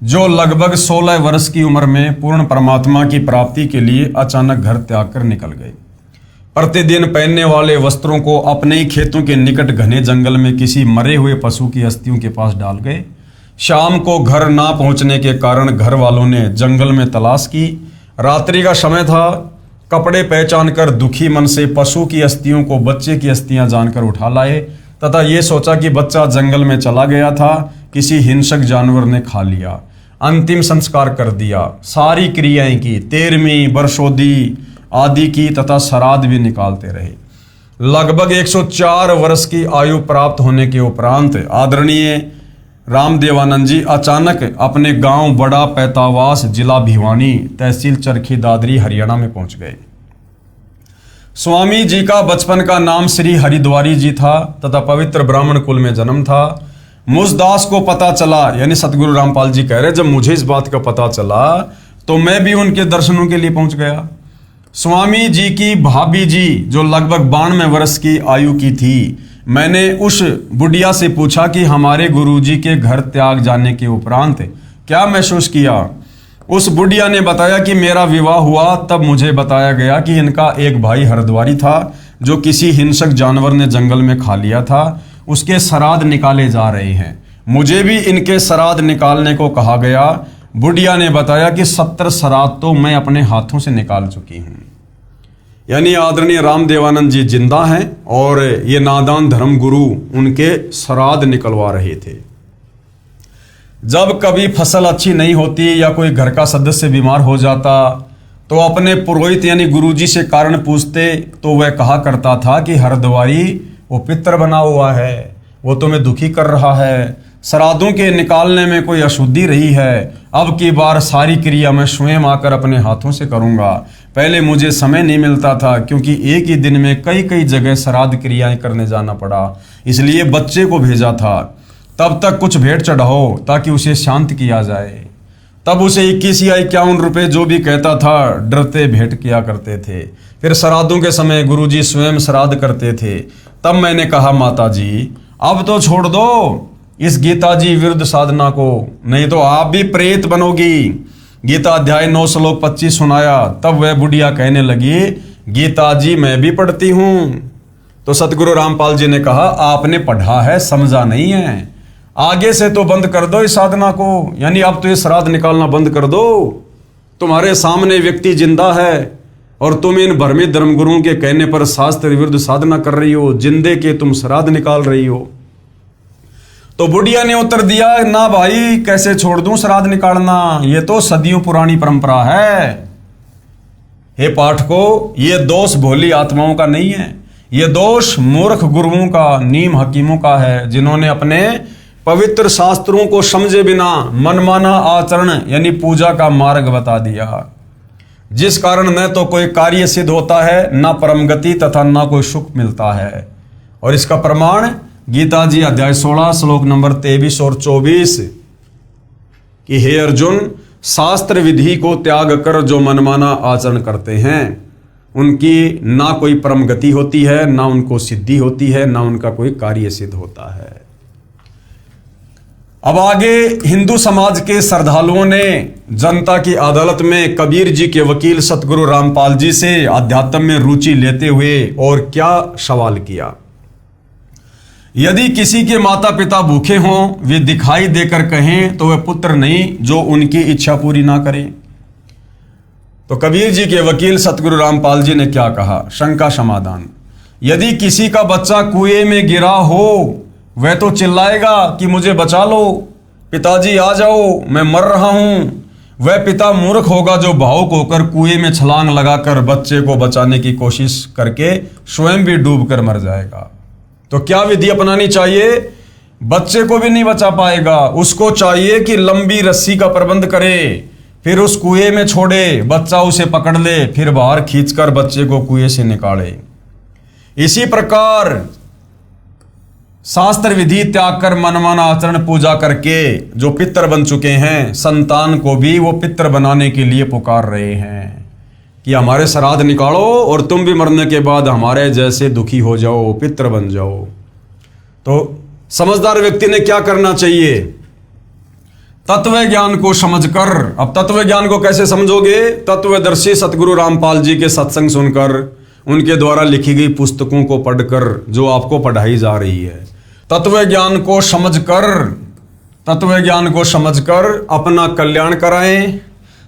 जो लगभग 16 वर्ष की उम्र में पूर्ण परमात्मा की प्राप्ति के लिए अचानक घर त्याग कर निकल गए। प्रतिदिन पहनने वाले वस्त्रों को अपने ही खेतों के निकट घने जंगल में किसी मरे हुए पशु की अस्थियों के पास डाल गए। शाम को घर ना पहुंचने के कारण घर वालों ने जंगल में तलाश की। रात्रि का समय था। कपड़े पहचान कर दुखी मन से पशु की अस्थियों को बच्चे की अस्थियां जानकर उठा लाए तथा ये सोचा कि बच्चा जंगल में चला गया था, किसी हिंसक जानवर ने खा लिया। अंतिम संस्कार कर दिया। सारी क्रियाएं की, 13वीं बरसोदी आदि की तथा श्राद्ध भी निकालते रहे। लगभग 104 वर्ष की आयु प्राप्त होने के उपरांत आदरणीय रामदेवानंद जी अचानक अपने गांव बड़ा पैतावास, जिला भिवानी, तहसील चरखी दादरी, हरियाणा में पहुंच गए। स्वामी जी का बचपन का नाम श्री हरिद्वारी जी था तथा पवित्र ब्राह्मण कुल में जन्म था। मुझदास को पता चला, यानी सतगुरु रामपाल जी कह रहे, जब मुझे इस बात का पता चला तो मैं भी उनके दर्शनों के लिए पहुंच गया। स्वामी जी की भाभी जी जो लगभग 92 वर्ष की आयु की थी, मैंने उस बुढ़िया से पूछा कि हमारे गुरुजी के घर त्याग जाने के उपरांत क्या महसूस किया। उस बुढ़िया ने बताया कि मेरा विवाह हुआ तब मुझे बताया गया कि इनका एक भाई हरद्वारी था जो किसी हिंसक जानवर ने जंगल में खा लिया था, उसके श्राद्ध निकाले जा रहे हैं। मुझे भी इनके श्राद्ध निकालने को कहा गया। बुढ़िया ने बताया कि 70 श्राद्ध तो मैं अपने हाथों से निकाल चुकी हूँ। यानी आदरणीय रामदेवानंद जी जिंदा हैं और ये नादान धर्म गुरु उनके श्राद्ध निकलवा रहे थे। जब कभी फसल अच्छी नहीं होती या कोई घर का सदस्य बीमार हो जाता तो अपने पुरोहित यानी गुरुजी से कारण पूछते तो वह कहा करता था कि हरद्वारी वो पितर बना हुआ है, वो तुम्हें दुखी कर रहा है, श्राद्धों के निकालने में कोई अशुद्धि रही है, अब की बार सारी क्रिया मैं स्वयं आकर अपने हाथों से करूंगा। पहले मुझे समय नहीं मिलता था क्योंकि एक ही दिन में कई कई जगह श्राद्ध क्रियाएं करने जाना पड़ा, इसलिए बच्चे को भेजा था। तब तक कुछ भेंट चढ़ाओ ताकि उसे शांत किया जाए। तब उसे 21 या 51 रुपये जो भी कहता था डरते भेंट किया करते थे। फिर श्राद्धों के समय गुरुजी स्वयं श्राद्ध करते थे। तब मैंने कहा माता जी अब तो छोड़ दो इस गीता जी विरुद्ध साधना को, नहीं तो आप भी प्रेत बनोगी। गीता अध्याय 9 श्लोक 25 सुनाया। तब वह बुढ़िया कहने लगी गीता जी मैं भी पढ़ती हूँ। तो सतगुरु रामपाल जी ने कहा आपने पढ़ा है समझा नहीं है, आगे से तो बंद कर दो इस साधना को, यानी अब तो ये श्राद्ध निकालना बंद कर दो। तुम्हारे सामने व्यक्ति जिंदा है और तुम इन भ्रमित धर्मगुरुओं के कहने पर शास्त्र विरुद्ध साधना कर रही हो, जिंदे के तुम श्राद्ध निकाल रही हो। तो बुढ़िया ने उत्तर दिया ना भाई कैसे छोड़ दूं श्राद्ध निकालना, ये तो सदियों पुरानी परंपरा है। हे पाठकों, ये दोष भोली आत्माओं का नहीं है, ये दोष मूर्ख गुरुओं का, नीम हकीमों का है, जिन्होंने अपने पवित्र शास्त्रों को समझे बिना मनमाना आचरण यानी पूजा का मार्ग बता दिया, जिस कारण न तो कोई कार्य सिद्ध होता है, न परम गति तथा न कोई सुख मिलता है। और इसका प्रमाण गीता जी अध्याय 16 श्लोक नंबर 23 और 24 कि हे अर्जुन, शास्त्र विधि को त्याग कर जो मनमाना आचरण करते हैं उनकी ना कोई परम गति होती है, ना उनको सिद्धि होती है, ना उनका कोई कार्य सिद्ध होता है। अब आगे हिंदू समाज के श्रद्धालुओं ने जनता की अदालत में कबीर जी के वकील सतगुरु रामपाल जी से अध्यात्म में रुचि लेते हुए और क्या सवाल किया। यदि किसी के माता पिता भूखे हों, वे दिखाई देकर कहें तो वह पुत्र नहीं जो उनकी इच्छा पूरी ना करे। तो कबीर जी के वकील सतगुरु रामपाल जी ने क्या कहा, शंका समाधान। यदि किसी का बच्चा कुएं में गिरा हो वह तो चिल्लाएगा कि मुझे बचा लो, पिताजी आ जाओ, मैं मर रहा हूं। वह पिता मूर्ख होगा जो भावुक होकर कुएं में छलांग लगाकर बच्चे को बचाने की कोशिश करके स्वयं भी डूबकर मर जाएगा। तो क्या विधि अपनानी चाहिए? बच्चे को भी नहीं बचा पाएगा, उसको चाहिए कि लंबी रस्सी का प्रबंध करे, फिर उस कुएं में छोड़े, बच्चा उसे पकड़ ले, फिर बाहर खींचकर बच्चे को कुएं से निकाले। इसी प्रकार शास्त्र विधि त्याग कर मनमाना आचरण पूजा करके जो पितर बन चुके हैं, संतान को भी वो पितर बनाने के लिए पुकार रहे हैं कि हमारे श्राद्ध निकालो और तुम भी मरने के बाद हमारे जैसे दुखी हो जाओ, पितर बन जाओ। तो समझदार व्यक्ति ने क्या करना चाहिए? तत्व ज्ञान को समझकर, अब तत्व ज्ञान को कैसे समझोगे? तत्वदर्शी सतगुरु रामपाल जी के सत्संग सुनकर, उनके द्वारा लिखी गई पुस्तकों को पढ़कर जो आपको पढ़ाई जा रही है। तत्व ज्ञान को समझकर अपना कल्याण कराएं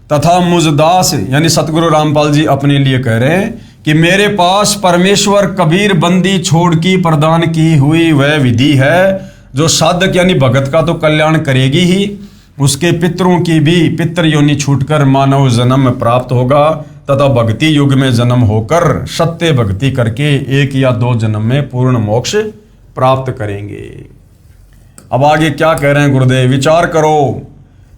तथा मुझदास यानी सतगुरु रामपाल जी अपने लिए कह रहे हैं कि मेरे पास परमेश्वर कबीर बंदी छोड़ की प्रदान की हुई वह विधि है जो साधक यानी भगत का तो कल्याण करेगी ही, उसके पितरों की भी पितर योनि छूटकर मानव जन्म प्राप्त होगा तथा भक्ति युग में जन्म होकर सत्य भक्ति करके 1 या 2 जन्म में पूर्ण मोक्ष प्राप्त करेंगे। अब आगे क्या कह रहे हैं गुरुदेव? विचार करो,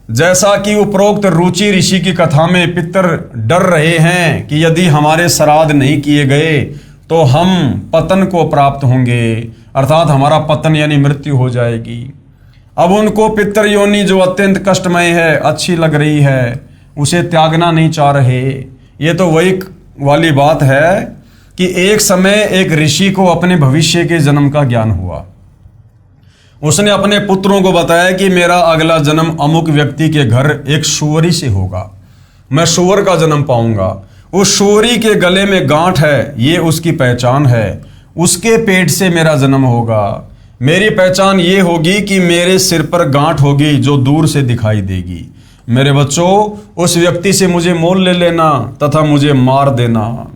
जैसा कि उपरोक्त रुचि ऋषि की कथा में पितर डर रहे हैं कि यदि हमारे श्राद्ध नहीं किए गए तो हम पतन को प्राप्त होंगे, अर्थात हमारा पतन यानी मृत्यु हो जाएगी। अब उनको पितर योनि जो अत्यंत कष्टमय है, अच्छी लग रही है, उसे त्यागना नहीं चाह रहे। ये तो वही वाली बात है कि एक समय एक ऋषि को अपने भविष्य के जन्म का ज्ञान हुआ। उसने अपने पुत्रों को बताया कि मेरा अगला जन्म अमुक व्यक्ति के घर एक सूअरी से होगा, मैं सूअर का जन्म पाऊंगा। उस सूअरी के गले में गांठ है, ये उसकी पहचान है, उसके पेट से मेरा जन्म होगा। मेरी पहचान ये होगी कि मेरे सिर पर गांठ होगी जो दूर से दिखाई देगी। मेरे बच्चों, उस व्यक्ति से मुझे मोल ले लेना तथा मुझे मार देना।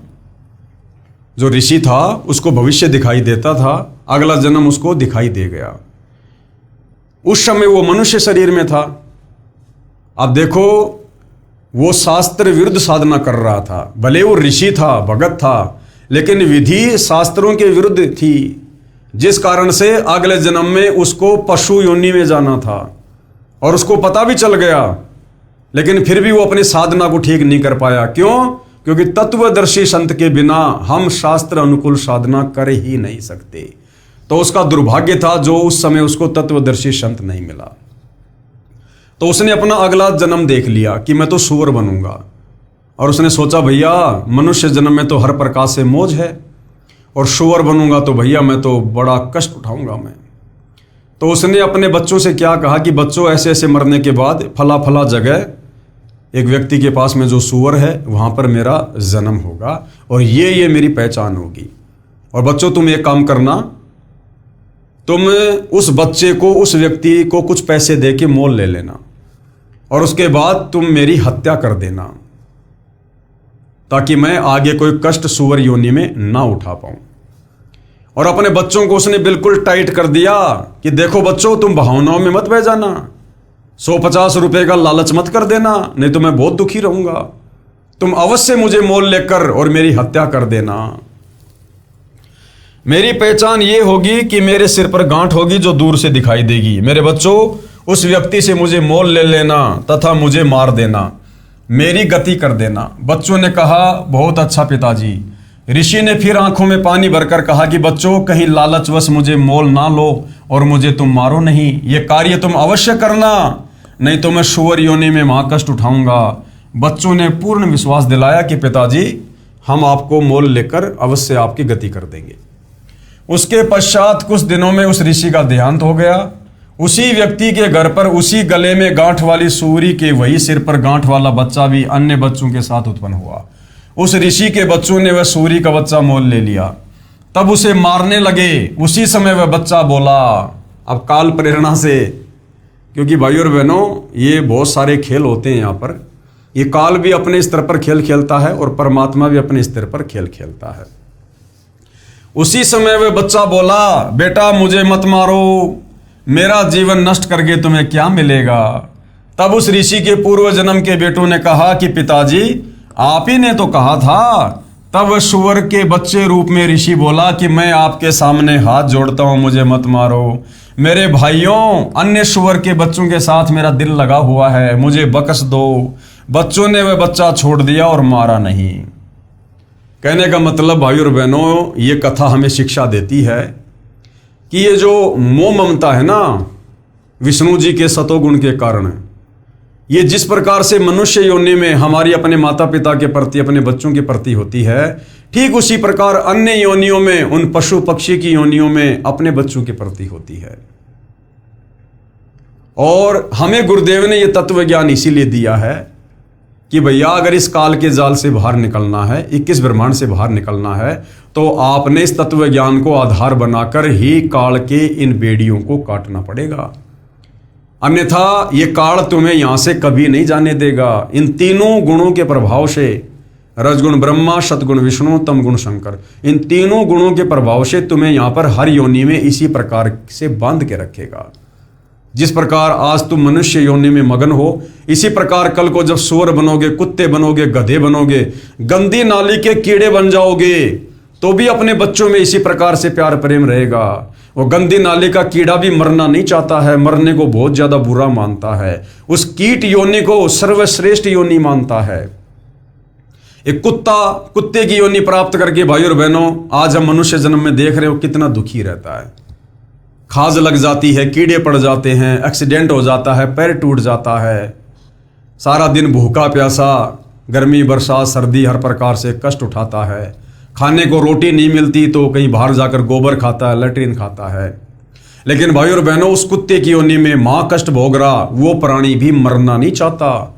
जो ऋषि था उसको भविष्य दिखाई देता था, अगला जन्म उसको दिखाई दे गया। उस समय वो मनुष्य शरीर में था। अब देखो, वो शास्त्र विरुद्ध साधना कर रहा था। भले वो ऋषि था, भगत था, लेकिन विधि शास्त्रों के विरुद्ध थी, जिस कारण से अगले जन्म में उसको पशु योनि में जाना था। और उसको पता भी चल गया, लेकिन फिर भी वो अपनी साधना को ठीक नहीं कर पाया। क्यों? क्योंकि तत्वदर्शी संत के बिना हम शास्त्र अनुकूल साधना कर ही नहीं सकते। तो उसका दुर्भाग्य था जो उस समय उसको तत्वदर्शी संत नहीं मिला। तो उसने अपना अगला जन्म देख लिया कि मैं तो सूअर बनूंगा। और उसने सोचा, भैया मनुष्य जन्म में तो हर प्रकार से मौज है, और सूअर बनूंगा तो भैया मैं तो बड़ा कष्ट उठाऊंगा मैं। तो उसने अपने बच्चों से क्या कहा कि बच्चों, ऐसे ऐसे मरने के बाद फला फला जगह एक व्यक्ति के पास में जो सूअर है वहां पर मेरा जन्म होगा, और ये मेरी पहचान होगी। और बच्चों, तुम एक काम करना, तुम उस बच्चे को, उस व्यक्ति को कुछ पैसे दे के मोल ले लेना, और उसके बाद तुम मेरी हत्या कर देना, ताकि मैं आगे कोई कष्ट सूअर योनि में ना उठा पाऊं। और अपने बच्चों को उसने बिल्कुल टाइट कर दिया कि देखो बच्चों, तुम भावनाओं में मत बह जाना, 150 रुपए का लालच मत कर देना, नहीं तो मैं बहुत दुखी रहूंगा। तुम अवश्य मुझे मोल लेकर और मेरी हत्या कर देना। मेरी पहचान ये होगी कि मेरे सिर पर गांठ होगी जो दूर से दिखाई देगी। मेरे बच्चों, उस व्यक्ति से मुझे मोल ले लेना तथा मुझे मार देना, मेरी गति कर देना। बच्चों ने कहा, बहुत अच्छा पिताजी। ऋषि ने फिर आंखों में पानी भरकर कहा कि बच्चों, कहीं लालचवश मुझे मोल ना लो और मुझे तुम मारो नहीं। ये कार्य तुम अवश्य करना, नहीं तो मैं सूअर योनि में महाकष्ट उठाऊंगा। बच्चों ने पूर्ण विश्वास दिलाया कि पिताजी, हम आपको मोल लेकर अवश्य आपकी गति कर देंगे। उसके पश्चात कुछ दिनों में उस ऋषि का देहांत हो गया। उसी व्यक्ति के घर पर उसी गले में गांठ वाली सूअरी के वही सिर पर गांठ वाला बच्चा भी अन्य बच्चों के साथ उत्पन्न हुआ। उस ऋषि के बच्चों ने वह सूअरी का बच्चा मोल ले लिया, तब उसे मारने लगे। उसी समय वह बच्चा बोला, अब काल प्रेरणा से, क्योंकि भाइयों और बहनों, ये बहुत सारे खेल होते हैं यहाँ पर। ये काल भी अपने स्तर पर खेल खेलता है और परमात्मा भी अपने स्तर पर खेल खेलता है। उसी समय वह बच्चा बोला, बेटा मुझे मत मारो, मेरा जीवन नष्ट करके तुम्हें क्या मिलेगा। तब उस ऋषि के पूर्व जन्म के बेटों ने कहा कि पिताजी, आप ही ने तो कहा था। तब सूअर के बच्चे रूप में ऋषि बोला कि मैं आपके सामने हाथ जोड़ता हूं, मुझे मत मारो। मेरे भाइयों, अन्य सूअर के बच्चों के साथ मेरा दिल लगा हुआ है, मुझे बख्श दो। बच्चों ने वह बच्चा छोड़ दिया और मारा नहीं। कहने का मतलब भाइयों और बहनों, ये कथा हमें शिक्षा देती है कि ये जो मोह ममता है ना, विष्णु जी के सतोगुण के कारण, ये जिस प्रकार से मनुष्य योनि में हमारी अपने माता पिता के प्रति, अपने बच्चों के प्रति होती है, ठीक उसी प्रकार अन्य योनियों में, उन पशु पक्षी की योनियों में अपने बच्चों के प्रति होती है। और हमें गुरुदेव ने यह तत्व ज्ञान इसीलिए दिया है कि भैया, अगर इस काल के जाल से बाहर निकलना है, 21 ब्रह्मांड से बाहर निकलना है, तो आपने इस तत्व ज्ञान को आधार बनाकर ही काल के इन बेड़ियों को काटना पड़ेगा। अन्यथा ये काल तुम्हें यहां से कभी नहीं जाने देगा। इन तीनों गुणों के प्रभाव से, रजगुण ब्रह्मा, सतगुण विष्णु, तमगुण शंकर, इन तीनों गुणों के प्रभाव से तुम्हें यहां पर हर योनि में इसी प्रकार से बांध के रखेगा। जिस प्रकार आज तुम मनुष्य योनि में मगन हो, इसी प्रकार कल को जब सूअर बनोगे, कुत्ते बनोगे, गधे बनोगे, गंदी नाली के कीड़े बन जाओगे, तो भी अपने बच्चों में इसी प्रकार से प्यार प्रेम रहेगा। वो गंदी नाली का कीड़ा भी मरना नहीं चाहता है, मरने को बहुत ज्यादा बुरा मानता है, उस कीट योनि को सर्वश्रेष्ठ योनि मानता है। एक कुत्ते की योनि प्राप्त करके भाइयों और बहनों, आज हम मनुष्य जन्म में देख रहे हो कितना दुखी रहता है। खाज लग जाती है, कीड़े पड़ जाते हैं, एक्सीडेंट हो जाता है, पैर टूट जाता है, सारा दिन भूखा प्यासा गर्मी बरसात सर्दी हर प्रकार से कष्ट उठाता है। खाने को रोटी नहीं मिलती तो कहीं बाहर जाकर गोबर खाता है, लैट्रिन खाता है। लेकिन भाई और बहनों, उस कुत्ते की योनि में माँ कष्ट भोग रहा वो प्राणी भी मरना नहीं चाहता।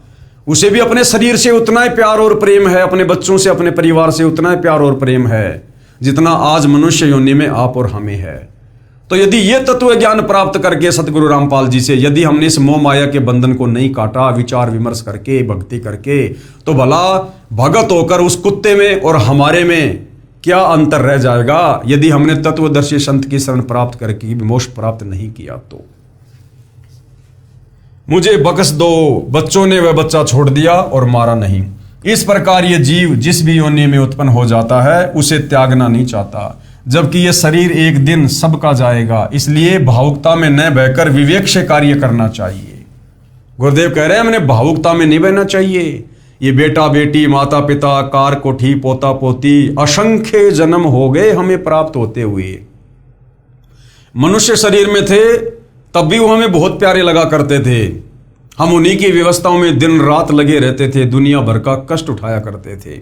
उसे भी अपने शरीर से उतना ही प्यार और प्रेम है, अपने बच्चों से, अपने परिवार से उतना ही प्यार और प्रेम है जितना आज मनुष्य योनि में आप और हमें है। तो यदि ये तत्व ज्ञान प्राप्त करके सतगुरु रामपाल जी से यदि हमने इस मोह माया के बंधन को नहीं काटा, विचार विमर्श करके, भक्ति करके, तो भला भगत होकर उस कुत्ते में और हमारे में क्या अंतर रह जाएगा यदि हमने तत्वदर्शी संत की शरण प्राप्त करके मोक्ष प्राप्त नहीं किया। तो मुझे बख्श दो, बच्चों ने वह बच्चा छोड़ दिया और मारा नहीं। इस प्रकार ये जीव जिस भी योनि में उत्पन्न हो जाता है उसे त्यागना नहीं चाहता, जबकि ये शरीर एक दिन सबका जाएगा। इसलिए भावुकता में न बहकर विवेक से कार्य करना चाहिए। गुरुदेव कह रहे हैं हमने भावुकता में नहीं बहना चाहिए। ये बेटा बेटी, माता पिता, कार कोठी, पोता पोती, असंख्य जन्म हो गए हमें प्राप्त होते हुए। मनुष्य शरीर में थे तब भी वो हमें बहुत प्यारे लगा करते थे। हम उन्हीं की व्यवस्थाओं में दिन रात लगे रहते थे, दुनिया भर का कष्ट उठाया करते थे।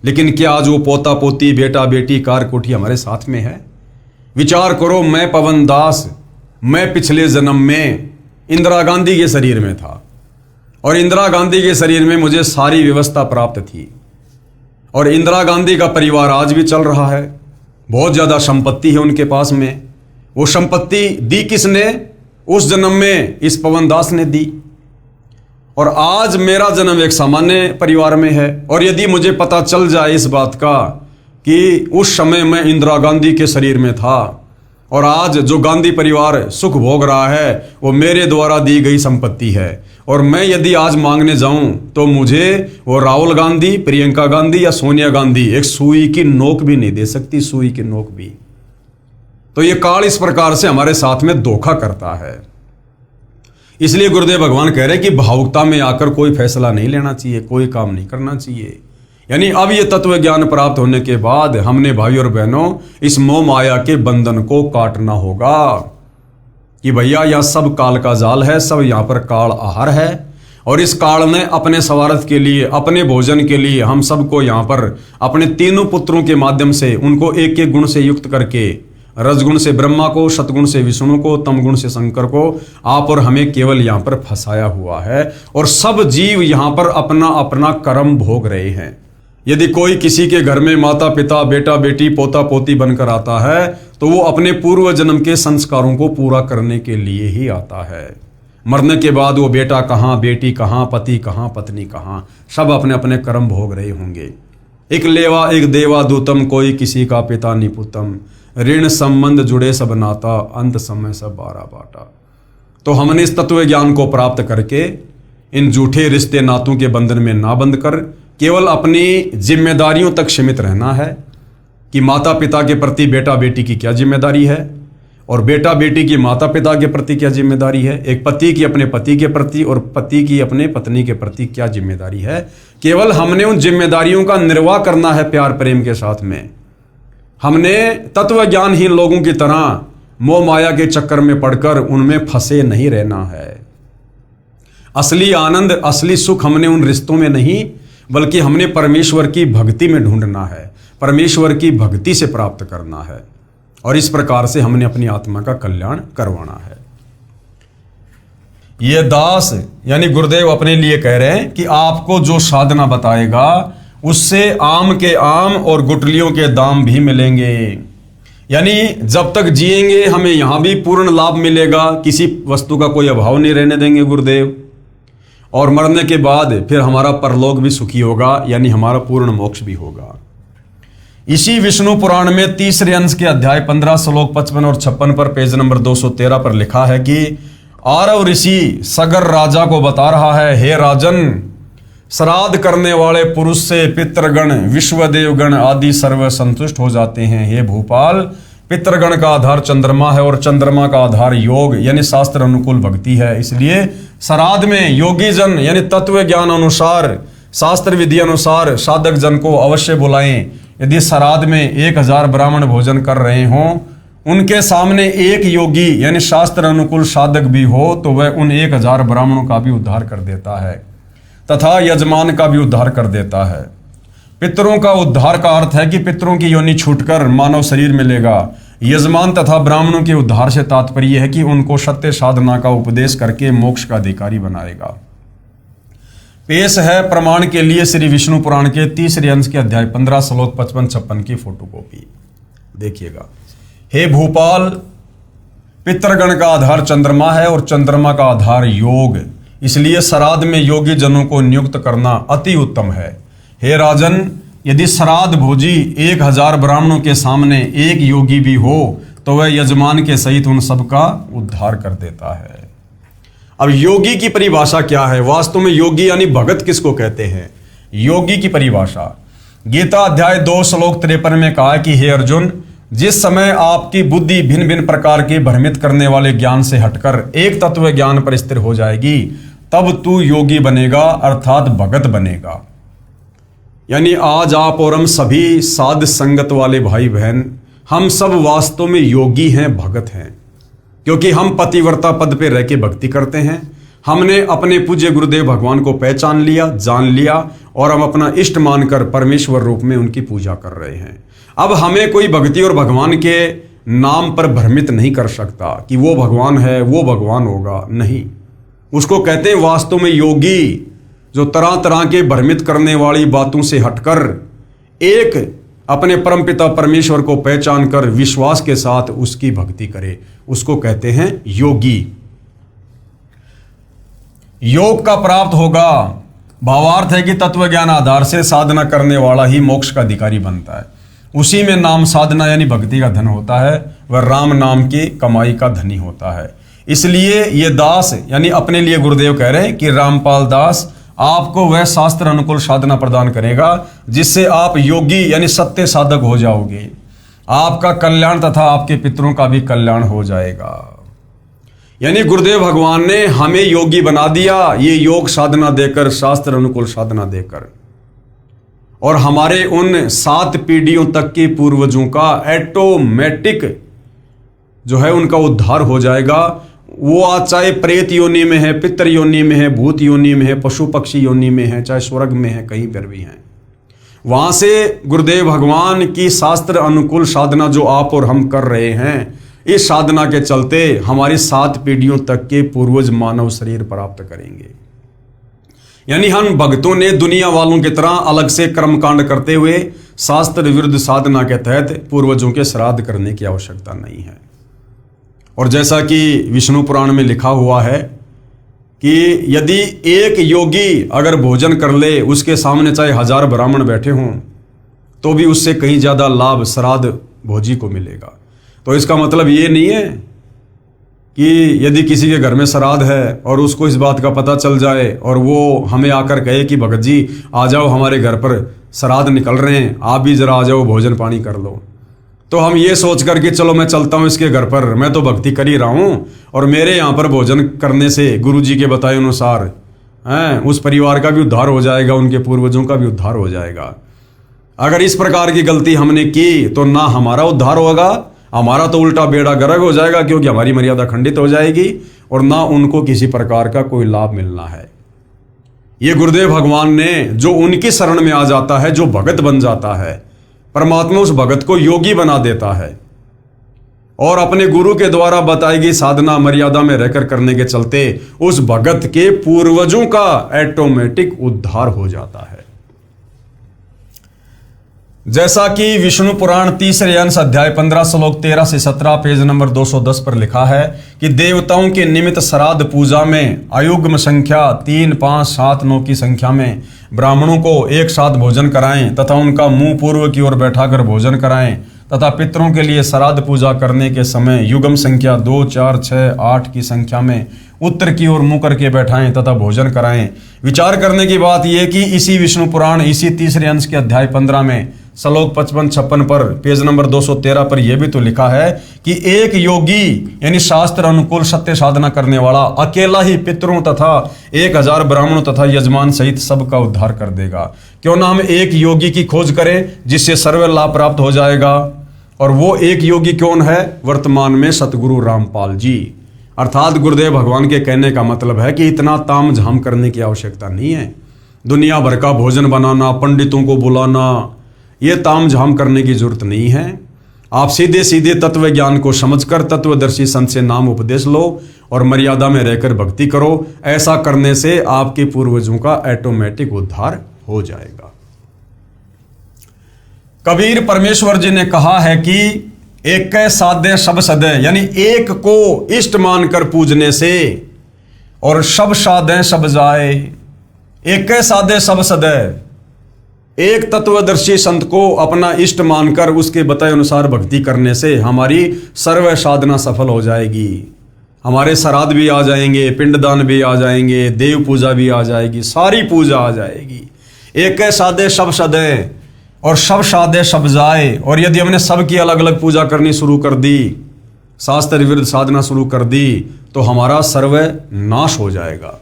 लेकिन क्या आज वो पोता पोती, बेटा बेटी, कार कोठी हमारे साथ में है? विचार करो, मैं पवन दास, मैं पिछले जन्म में इंदिरा गांधी के शरीर में था और इंदिरा गांधी के शरीर में मुझे सारी व्यवस्था प्राप्त थी और इंदिरा गांधी का परिवार आज भी चल रहा है। बहुत ज़्यादा संपत्ति है उनके पास में। वो संपत्ति दी किसने? उस जन्म में इस पवन दास ने दी। और आज मेरा जन्म एक सामान्य परिवार में है और यदि मुझे पता चल जाए इस बात का कि उस समय मैं इंदिरा गांधी के शरीर में था और आज जो गांधी परिवार सुख भोग रहा है वो मेरे द्वारा दी गई संपत्ति है, और मैं यदि आज मांगने जाऊं तो मुझे वो राहुल गांधी, प्रियंका गांधी या सोनिया गांधी एक सुई की नोक भी नहीं दे सकती, सुई की नोक भी। तो ये काल इस प्रकार से हमारे साथ में धोखा करता है। इसलिए गुरुदेव भगवान कह रहे हैं कि भावुकता में आकर कोई फैसला नहीं लेना चाहिए, कोई काम नहीं करना चाहिए। यानी अब ये तत्व ज्ञान प्राप्त होने के बाद हमने भाई और बहनों इस मोह माया के बंधन को काटना होगा कि भैया यह सब काल का जाल है, सब यहाँ पर काल आहार है और इस काल ने अपने स्वार्थ के लिए, अपने भोजन के लिए हम सबको यहाँ पर अपने तीनों पुत्रों के माध्यम से उनको एक एक गुण से युक्त करके, रजगुण से ब्रह्मा को, सतगुण से विष्णु को, तमगुण से शंकर को, आप और हमें केवल यहाँ पर फंसाया हुआ है और सब जीव यहाँ पर अपना अपना कर्म भोग रहे हैं। यदि कोई किसी के घर में माता पिता, बेटा बेटी, पोता पोती बनकर आता है तो वो अपने पूर्व जन्म के संस्कारों को पूरा करने के लिए ही आता है। मरने के बाद वो बेटा कहाँ, बेटी कहाँ, पति कहाँ, पत्नी कहाँ, सब अपने अपने कर्म भोग रहे होंगे। एक लेवा एक देवा दूतम, कोई किसी का पिता निपुतम, ऋण संबंध जुड़े सब नाता, अंत समय सब बारा बाटा। तो हमने इस तत्व ज्ञान को प्राप्त करके इन झूठे रिश्ते नातों के बंधन में ना बंध कर केवल अपनी जिम्मेदारियों तक सीमित रहना है कि माता पिता के प्रति बेटा बेटी की क्या जिम्मेदारी है और बेटा बेटी की माता पिता के प्रति क्या जिम्मेदारी है, एक पति की अपने पति के प्रति और पति की अपने पत्नी के प्रति क्या जिम्मेदारी है। केवल हमने उन जिम्मेदारियों का निर्वाह करना है प्यार प्रेम के साथ में। हमने तत्व ज्ञानहीन लोगों की तरह मोह माया के चक्कर में पड़कर उनमें फंसे नहीं रहना है। असली आनंद, असली सुख हमने उन रिश्तों में नहीं बल्कि हमने परमेश्वर की भक्ति में ढूंढना है, परमेश्वर की भक्ति से प्राप्त करना है और इस प्रकार से हमने अपनी आत्मा का कल्याण करवाना है। ये दास यानी गुरुदेव अपने लिए कह रहे हैं कि आपको जो साधना बताएगा उससे आम के आम और गुठलियों के दाम भी मिलेंगे। यानी जब तक जिएंगे हमें यहां भी पूर्ण लाभ मिलेगा, किसी वस्तु का कोई अभाव नहीं रहने देंगे गुरुदेव, और मरने के बाद फिर हमारा परलोक भी सुखी होगा, यानी हमारा पूर्ण मोक्ष भी होगा। इसी विष्णु पुराण में तीसरे अंश के अध्याय 15 श्लोक 55 और 56 पर पेज नंबर 213 पर लिखा है कि आरव ऋषि सगर राजा को बता रहा है, हे राजन, श्राद्ध करने वाले पुरुष से पितृगण, विश्वदेवगण आदि सर्व संतुष्ट हो जाते हैं। हे भूपाल, पितृगण का आधार चंद्रमा है और चंद्रमा का आधार योग यानी शास्त्र अनुकूल भक्ति है। इसलिए श्राद्ध में योगी जन यानी तत्व ज्ञान अनुसार, शास्त्र विधि अनुसार साधक जन को अवश्य बुलाएं। यदि श्राद्ध में 1000 ब्राह्मण भोजन कर रहे हों, उनके सामने एक योगी यानी शास्त्र अनुकूल साधक भी हो तो वह उन 1000 ब्राह्मणों का भी उद्धार कर देता है। तथा यजमान का भी उद्धार कर देता है। पितरों का उद्धार का अर्थ है कि पितरों की योनि छूटकर मानव शरीर मिलेगा। यजमान तथा ब्राह्मणों के उद्धार से तात्पर्य है कि उनको सत्य साधना का उपदेश करके मोक्ष का अधिकारी बनाएगा। पेश है प्रमाण के लिए श्री विष्णु पुराण के 3रे अंश के अध्याय 15 श्लोक 55-56 की फोटोकॉपी देखिएगा। हे भूपाल, पितृगण का आधार चंद्रमा है और चंद्रमा का आधार योग, इसलिए श्राद्ध में योगी जनों को नियुक्त करना अति उत्तम है। हे राजन, यदि श्राद्ध भोजी 1000 ब्राह्मणों के सामने एक योगी भी हो तो वह यजमान के सहित उन सबका उद्धार कर देता है। अब योगी की परिभाषा क्या है? वास्तव में योगी यानी भगत किसको कहते हैं? योगी की परिभाषा गीता अध्याय 2 श्लोक 53 में कहा कि हे अर्जुन, जिस समय आपकी बुद्धि भिन्न भिन्न प्रकार के भ्रमित करने वाले ज्ञान से हटकर एक तत्व ज्ञान पर स्थिर हो जाएगी, तब तू योगी बनेगा, अर्थात भगत बनेगा। यानी आज आप और हम सभी साध संगत वाले भाई बहन, हम सब वास्तव में योगी हैं, भगत हैं, क्योंकि हम पतिव्रता पद पे रह के भक्ति करते हैं। हमने अपने पूज्य गुरुदेव भगवान को पहचान लिया, जान लिया और हम अपना इष्ट मानकर परमेश्वर रूप में उनकी पूजा कर रहे हैं। अब हमें कोई भक्ति और भगवान के नाम पर भ्रमित नहीं कर सकता कि वो भगवान है, वो भगवान होगा, नहीं। उसको कहते हैं वास्तव में योगी, जो तरह तरह के भ्रमित करने वाली बातों से हटकर एक अपने परमपिता परमेश्वर को पहचान कर विश्वास के साथ उसकी भक्ति करे, उसको कहते हैं योगी। योग का प्राप्त होगा भावार्थ है कि तत्व ज्ञान आधार से साधना करने वाला ही मोक्ष का अधिकारी बनता है। उसी में नाम साधना यानी भक्ति का धन होता है, वह राम नाम की कमाई का धनी होता है। इसलिए ये दास यानी अपने लिए गुरुदेव कह रहे हैं कि रामपाल दास आपको वह शास्त्र अनुकूल साधना प्रदान करेगा जिससे आप योगी यानी सत्य साधक हो जाओगे। आपका कल्याण तथा आपके पितरों का भी कल्याण हो जाएगा। यानी गुरुदेव भगवान ने हमें योगी बना दिया, ये योग साधना देकर, शास्त्र अनुकूल साधना देकर, और हमारे उन 7 पीढ़ियों तक के पूर्वजों का ऑटोमेटिक जो है उनका उद्धार हो जाएगा। वो आज चाहे प्रेत योनि में है, पितर योनि में है, भूत योनि में है, पशु पक्षी योनि में है, चाहे स्वर्ग में है, कहीं पर भी हैं, वहां से गुरुदेव भगवान की शास्त्र अनुकूल साधना जो आप और हम कर रहे हैं, इस साधना के चलते हमारी 7 पीढ़ियों तक के पूर्वज मानव शरीर प्राप्त करेंगे। यानी हम भक्तों ने दुनिया वालों की तरह अलग से कर्मकांड करते हुए शास्त्र विरुद्ध साधना के तहत पूर्वजों के श्राद्ध करने की आवश्यकता नहीं है। और जैसा कि विष्णु पुराण में लिखा हुआ है कि यदि एक योगी अगर भोजन कर ले, उसके सामने चाहे 1000 ब्राह्मण बैठे हों, तो भी उससे कहीं ज़्यादा लाभ श्राद्ध भोजी को मिलेगा। तो इसका मतलब ये नहीं है कि यदि किसी के घर में श्राद्ध है और उसको इस बात का पता चल जाए और वो हमें आकर कहे कि भगत जी आ जाओ, हमारे घर पर श्राद्ध निकल रहे हैं, आप भी जरा आ जाओ, भोजन पानी कर लो, तो हम ये सोच कर कि चलो मैं चलता हूँ इसके घर पर, मैं तो भक्ति कर ही रहा हूँ और मेरे यहाँ पर भोजन करने से गुरु जी के बताए अनुसार उस परिवार का भी उद्धार हो जाएगा, उनके पूर्वजों का भी उद्धार हो जाएगा। अगर इस प्रकार की गलती हमने की तो ना हमारा उद्धार होगा, हमारा तो उल्टा बेड़ा गर्क हो जाएगा, क्योंकि हमारी मर्यादा खंडित हो जाएगी और ना उनको किसी प्रकार का कोई लाभ मिलना है। ये गुरुदेव भगवान ने जो उनकी शरण में आ जाता है, जो भगत बन जाता है, परमात्मा उस भगत को योगी बना देता है और अपने गुरु के द्वारा बताई गई साधना मर्यादा में रहकर करने के चलते उस भगत के पूर्वजों का ऑटोमेटिक उद्धार हो जाता है। जैसा कि विष्णु पुराण 3रे अंश अध्याय 15 श्लोक 13 से 17 पेज नंबर 210 पर लिखा है कि देवताओं के निमित्त श्राद्ध पूजा में अयुग्म संख्या 3, 5, 7, 9 की संख्या में ब्राह्मणों को एक साथ भोजन कराएं तथा उनका मुंह पूर्व की ओर बैठाकर भोजन कराएं तथा पितरों के लिए श्राद्ध पूजा करने के समय युग्म संख्या 2, 4, 6, 8 की संख्या में उत्तर की ओर मुंह करके बैठाएं तथा भोजन कराएं। विचार करने की बात यह कि इसी विष्णु पुराण इसी 3रे अंश के अध्याय 15 में श्लोक 55-56 पर पेज नंबर 213 पर यह भी तो लिखा है कि एक योगी यानी शास्त्र अनुकूल सत्य साधना करने वाला अकेला ही पितरों तथा 1000 ब्राह्मणों तथा यजमान सहित सबका उद्धार कर देगा। क्यों ना हम एक योगी की खोज करें जिससे सर्व लाभ प्राप्त हो जाएगा। और वो एक योगी कौन है? वर्तमान में सतगुरु रामपाल जी, अर्थात गुरुदेव भगवान के कहने का मतलब है कि इतना ताम झाम करने की आवश्यकता नहीं है। दुनिया भर का भोजन बनाना, पंडितों को बुलाना, ये तामझाम करने की जरूरत नहीं है। आप सीधे सीधे तत्व ज्ञान को समझकर तत्वदर्शी संत से नाम उपदेश लो और मर्यादा में रहकर भक्ति करो। ऐसा करने से आपके पूर्वजों का ऑटोमेटिक उद्धार हो जाएगा। कबीर परमेश्वर जी ने कहा है कि एक साधे सब सदे, यानी एक को इष्ट मानकर पूजने से, और सब साधे सब जाए। एक साधे सब सदे, एक तत्वदर्शी संत को अपना इष्ट मानकर उसके बताए अनुसार भक्ति करने से हमारी सर्व साधना सफल हो जाएगी। हमारे श्राद्ध भी आ जाएंगे, पिंडदान भी आ जाएंगे, देव पूजा भी आ जाएगी, सारी पूजा आ जाएगी। एक साधे सब सदे और सब साधे सब जाए। और यदि हमने सबकी अलग अलग पूजा करनी शुरू कर दी, शास्त्र विरुद्ध साधना शुरू कर दी, तो हमारा सर्व नाश हो जाएगा।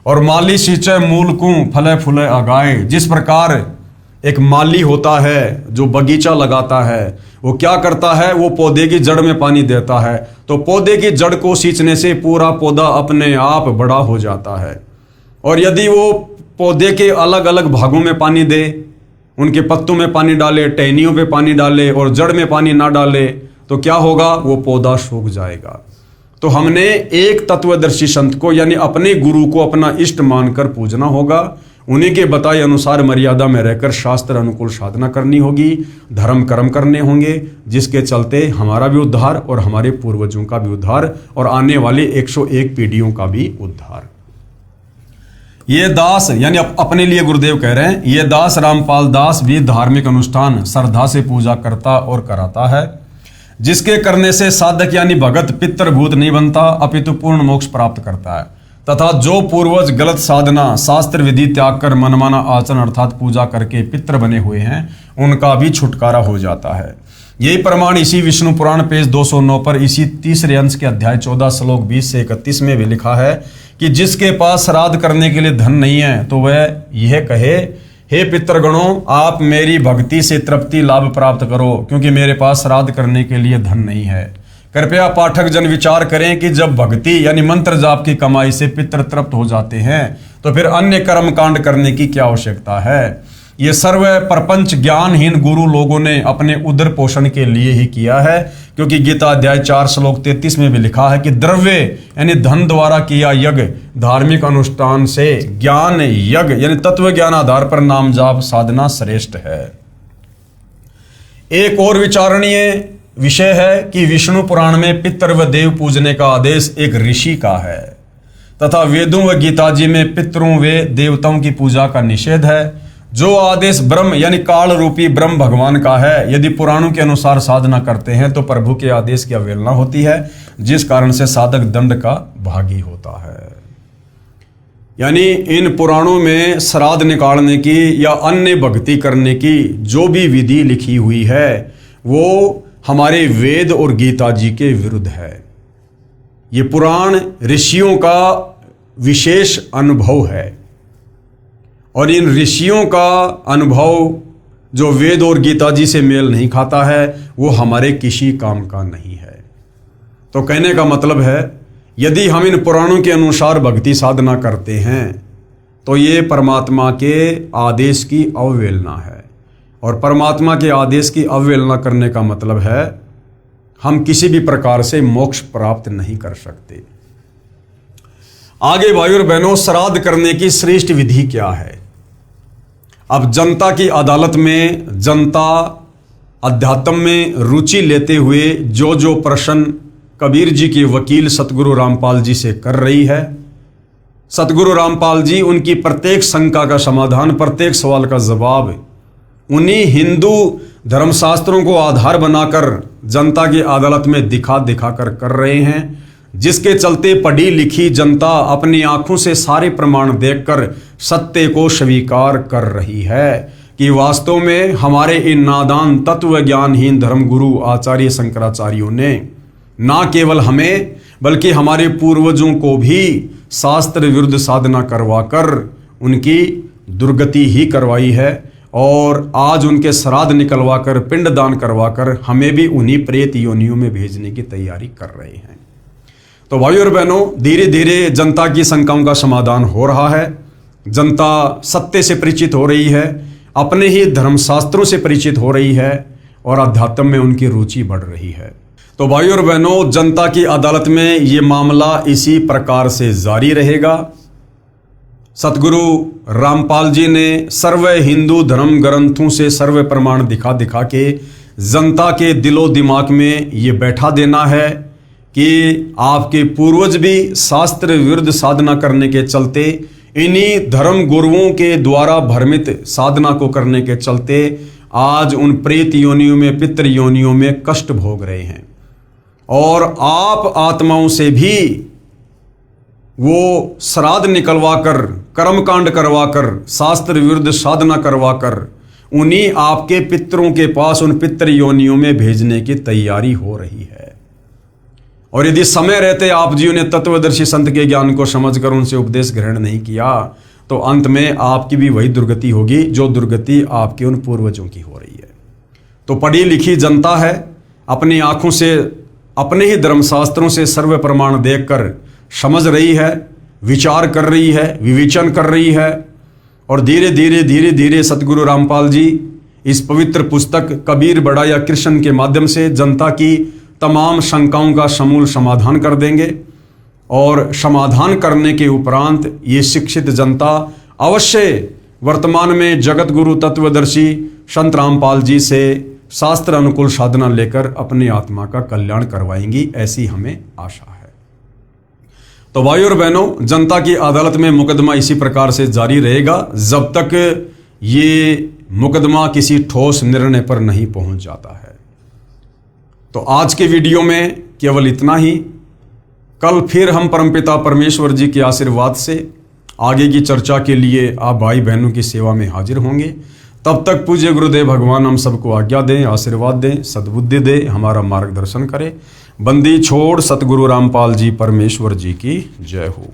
और माली सींचे मूल को फले फूले आगाए। जिस प्रकार एक माली होता है जो बगीचा लगाता है, वो क्या करता है, वो पौधे की जड़ में पानी देता है, तो पौधे की जड़ को सींचने से पूरा पौधा अपने आप बड़ा हो जाता है। और यदि वो पौधे के अलग अलग भागों में पानी दे, उनके पत्तों में पानी डाले, टहनियों पे पानी डाले और जड़ में पानी ना डाले, तो क्या होगा, वो पौधा सूख जाएगा। तो हमने एक तत्वदर्शी संत को यानी अपने गुरु को अपना इष्ट मानकर पूजना होगा। उन्हीं के बताए अनुसार मर्यादा में रहकर शास्त्र अनुकूल साधना करनी होगी, धर्म कर्म करने होंगे, जिसके चलते हमारा भी उद्धार और हमारे पूर्वजों का भी उद्धार और आने वाले 101 पीढ़ियों का भी उद्धार। ये दास यानी अपने लिए गुरुदेव कह रहे हैं, ये दास रामपाल दास भी धार्मिक अनुष्ठान श्रद्धा से पूजा करता और कराता है, जिसके करने से साधक यानी भगत पितृभूत नहीं बनता, अपितु पूर्ण मोक्ष प्राप्त करता है। तथा जो पूर्वज गलत साधना शास्त्र विधि त्याग कर मनमाना आचरण अर्थात पूजा करके पितृ बने हुए हैं, उनका भी छुटकारा हो जाता है। यही प्रमाण इसी विष्णु पुराण पेज 209 पर इसी तीसरे अंश के अध्याय 14 श्लोक 20 से 31 में भी लिखा है कि जिसके पास श्राद्ध करने के लिए धन नहीं है, तो वह यह कहे, हे पितृगणों, आप मेरी भक्ति से तृप्ति लाभ प्राप्त करो, क्योंकि मेरे पास श्राद्ध करने के लिए धन नहीं है। कृपया पाठक जन विचार करें कि जब भक्ति यानी मंत्र जाप की कमाई से पितृ तृप्त हो जाते हैं, तो फिर अन्य कर्म कांड करने की क्या आवश्यकता है। ये सर्व प्रपंच ज्ञानहीन गुरु लोगों ने अपने उदर पोषण के लिए ही किया है, क्योंकि गीता अध्याय 4 श्लोक 33 में भी लिखा है कि द्रव्य यानी धन द्वारा किया यज्ञ धार्मिक अनुष्ठान से ज्ञान यज्ञ यानी तत्व ज्ञान आधार पर नाम जाप साधना श्रेष्ठ है। एक और विचारणीय विषय है कि विष्णु पुराण में पितृ व देव पूजने का आदेश एक ऋषि का है, तथा वेदों व गीता जी में पितरों व देवताओं की पूजा का निषेध है। जो आदेश ब्रह्म यानी काल रूपी ब्रह्म भगवान का है, यदि पुराणों के अनुसार साधना करते हैं तो प्रभु के आदेश की अवहेलना होती है, जिस कारण से साधक दंड का भागी होता है। यानी इन पुराणों में श्राद्ध निकालने की या अन्य भक्ति करने की जो भी विधि लिखी हुई है, वो हमारे वेद और गीता जी के विरुद्ध है। ये पुराण ऋषियों का विशेष अनुभव है, और इन ऋषियों का अनुभव जो वेद और गीता जी से मेल नहीं खाता है, वो हमारे किसी काम का नहीं है। तो कहने का मतलब है, यदि हम इन पुराणों के अनुसार भक्ति साधना करते हैं, तो ये परमात्मा के आदेश की अवहेलना है, और परमात्मा के आदेश की अवहेलना करने का मतलब है हम किसी भी प्रकार से मोक्ष प्राप्त नहीं कर सकते। आगे भाइयों और बहनों, श्राद्ध करने की श्रेष्ठ विधि क्या है। अब जनता की अदालत में जनता अध्यात्म में रुचि लेते हुए जो जो प्रश्न कबीर जी के वकील सतगुरु रामपाल जी से कर रही है, सतगुरु रामपाल जी उनकी प्रत्येक शंका का समाधान, प्रत्येक सवाल का जवाब उन्हीं हिंदू धर्मशास्त्रों को आधार बनाकर जनता की अदालत में दिखा कर रहे हैं, जिसके चलते पढ़ी लिखी जनता अपनी आंखों से सारे प्रमाण देखकर सत्य को स्वीकार कर रही है कि वास्तव में हमारे इन नादान तत्व ज्ञानहीन धर्मगुरु आचार्य शंकराचार्यों ने ना केवल हमें बल्कि हमारे पूर्वजों को भी शास्त्र विरुद्ध साधना करवाकर उनकी दुर्गति ही करवाई है, और आज उनके श्राद्ध निकलवाकर पिंडदान करवाकर हमें भी उन्हीं प्रेत योनियों में भेजने की तैयारी कर रहे हैं। तो भाइयों और बहनों, धीरे धीरे जनता की शंकाओं का समाधान हो रहा है। जनता सत्य से परिचित हो रही है, अपने ही धर्मशास्त्रों से परिचित हो रही है और अध्यात्म में उनकी रुचि बढ़ रही है। तो भाइयों और बहनों, जनता की अदालत में ये मामला इसी प्रकार से जारी रहेगा। सतगुरु रामपाल जी ने सर्व हिंदू धर्म ग्रंथों से सर्व प्रमाण दिखा दिखा के जनता के दिलो दिमाग में ये बैठा देना है कि आपके पूर्वज भी शास्त्र विरुद्ध साधना करने के चलते, इन्हीं धर्म गुरुओं के द्वारा भ्रमित साधना को करने के चलते आज उन प्रेत योनियों में, पितृ योनियों में कष्ट भोग रहे हैं। और आप आत्माओं से भी वो श्राद्ध निकलवाकर, कर्मकांड करवाकर, शास्त्र विरुद्ध साधना करवाकर उन्हीं आपके पितरों के पास, उन पितृ योनियों में भेजने की तैयारी हो रही है। और यदि समय रहते आप जियों ने तत्वदर्शी संत के ज्ञान को समझकर उनसे उपदेश ग्रहण नहीं किया तो अंत में आपकी भी वही दुर्गति होगी जो दुर्गति आपके उन पूर्वजों की हो रही है। तो पढ़ी लिखी जनता है, अपनी आंखों से, अपने ही धर्मशास्त्रों से सर्व प्रमाण देखकर समझ रही है, विचार कर रही है, विवेचन कर रही है और धीरे धीरे सतगुरु रामपाल जी इस पवित्र पुस्तक कबीर बड़ा या कृष्ण के माध्यम से जनता की तमाम शंकाओं का समूल समाधान कर देंगे। और समाधान करने के उपरांत ये शिक्षित जनता अवश्य वर्तमान में जगत गुरु तत्वदर्शी संत रामपाल जी से शास्त्र अनुकूल साधना लेकर अपनी आत्मा का कल्याण करवाएंगी, ऐसी हमें आशा है। तो भाइयों और बहनों, जनता की अदालत में मुकदमा इसी प्रकार से जारी रहेगा जब तक ये मुकदमा किसी ठोस निर्णय पर नहीं पहुंच जाता है। तो आज के वीडियो में केवल इतना ही। कल फिर हम परमपिता परमेश्वर जी के आशीर्वाद से आगे की चर्चा के लिए आप भाई बहनों की सेवा में हाजिर होंगे। तब तक पूज्य गुरुदेव भगवान हम सबको आज्ञा दें, आशीर्वाद दें, सद्बुद्धि दें, हमारा मार्गदर्शन करें। बंदी छोड़ सतगुरु रामपाल जी परमेश्वर जी की जय हो।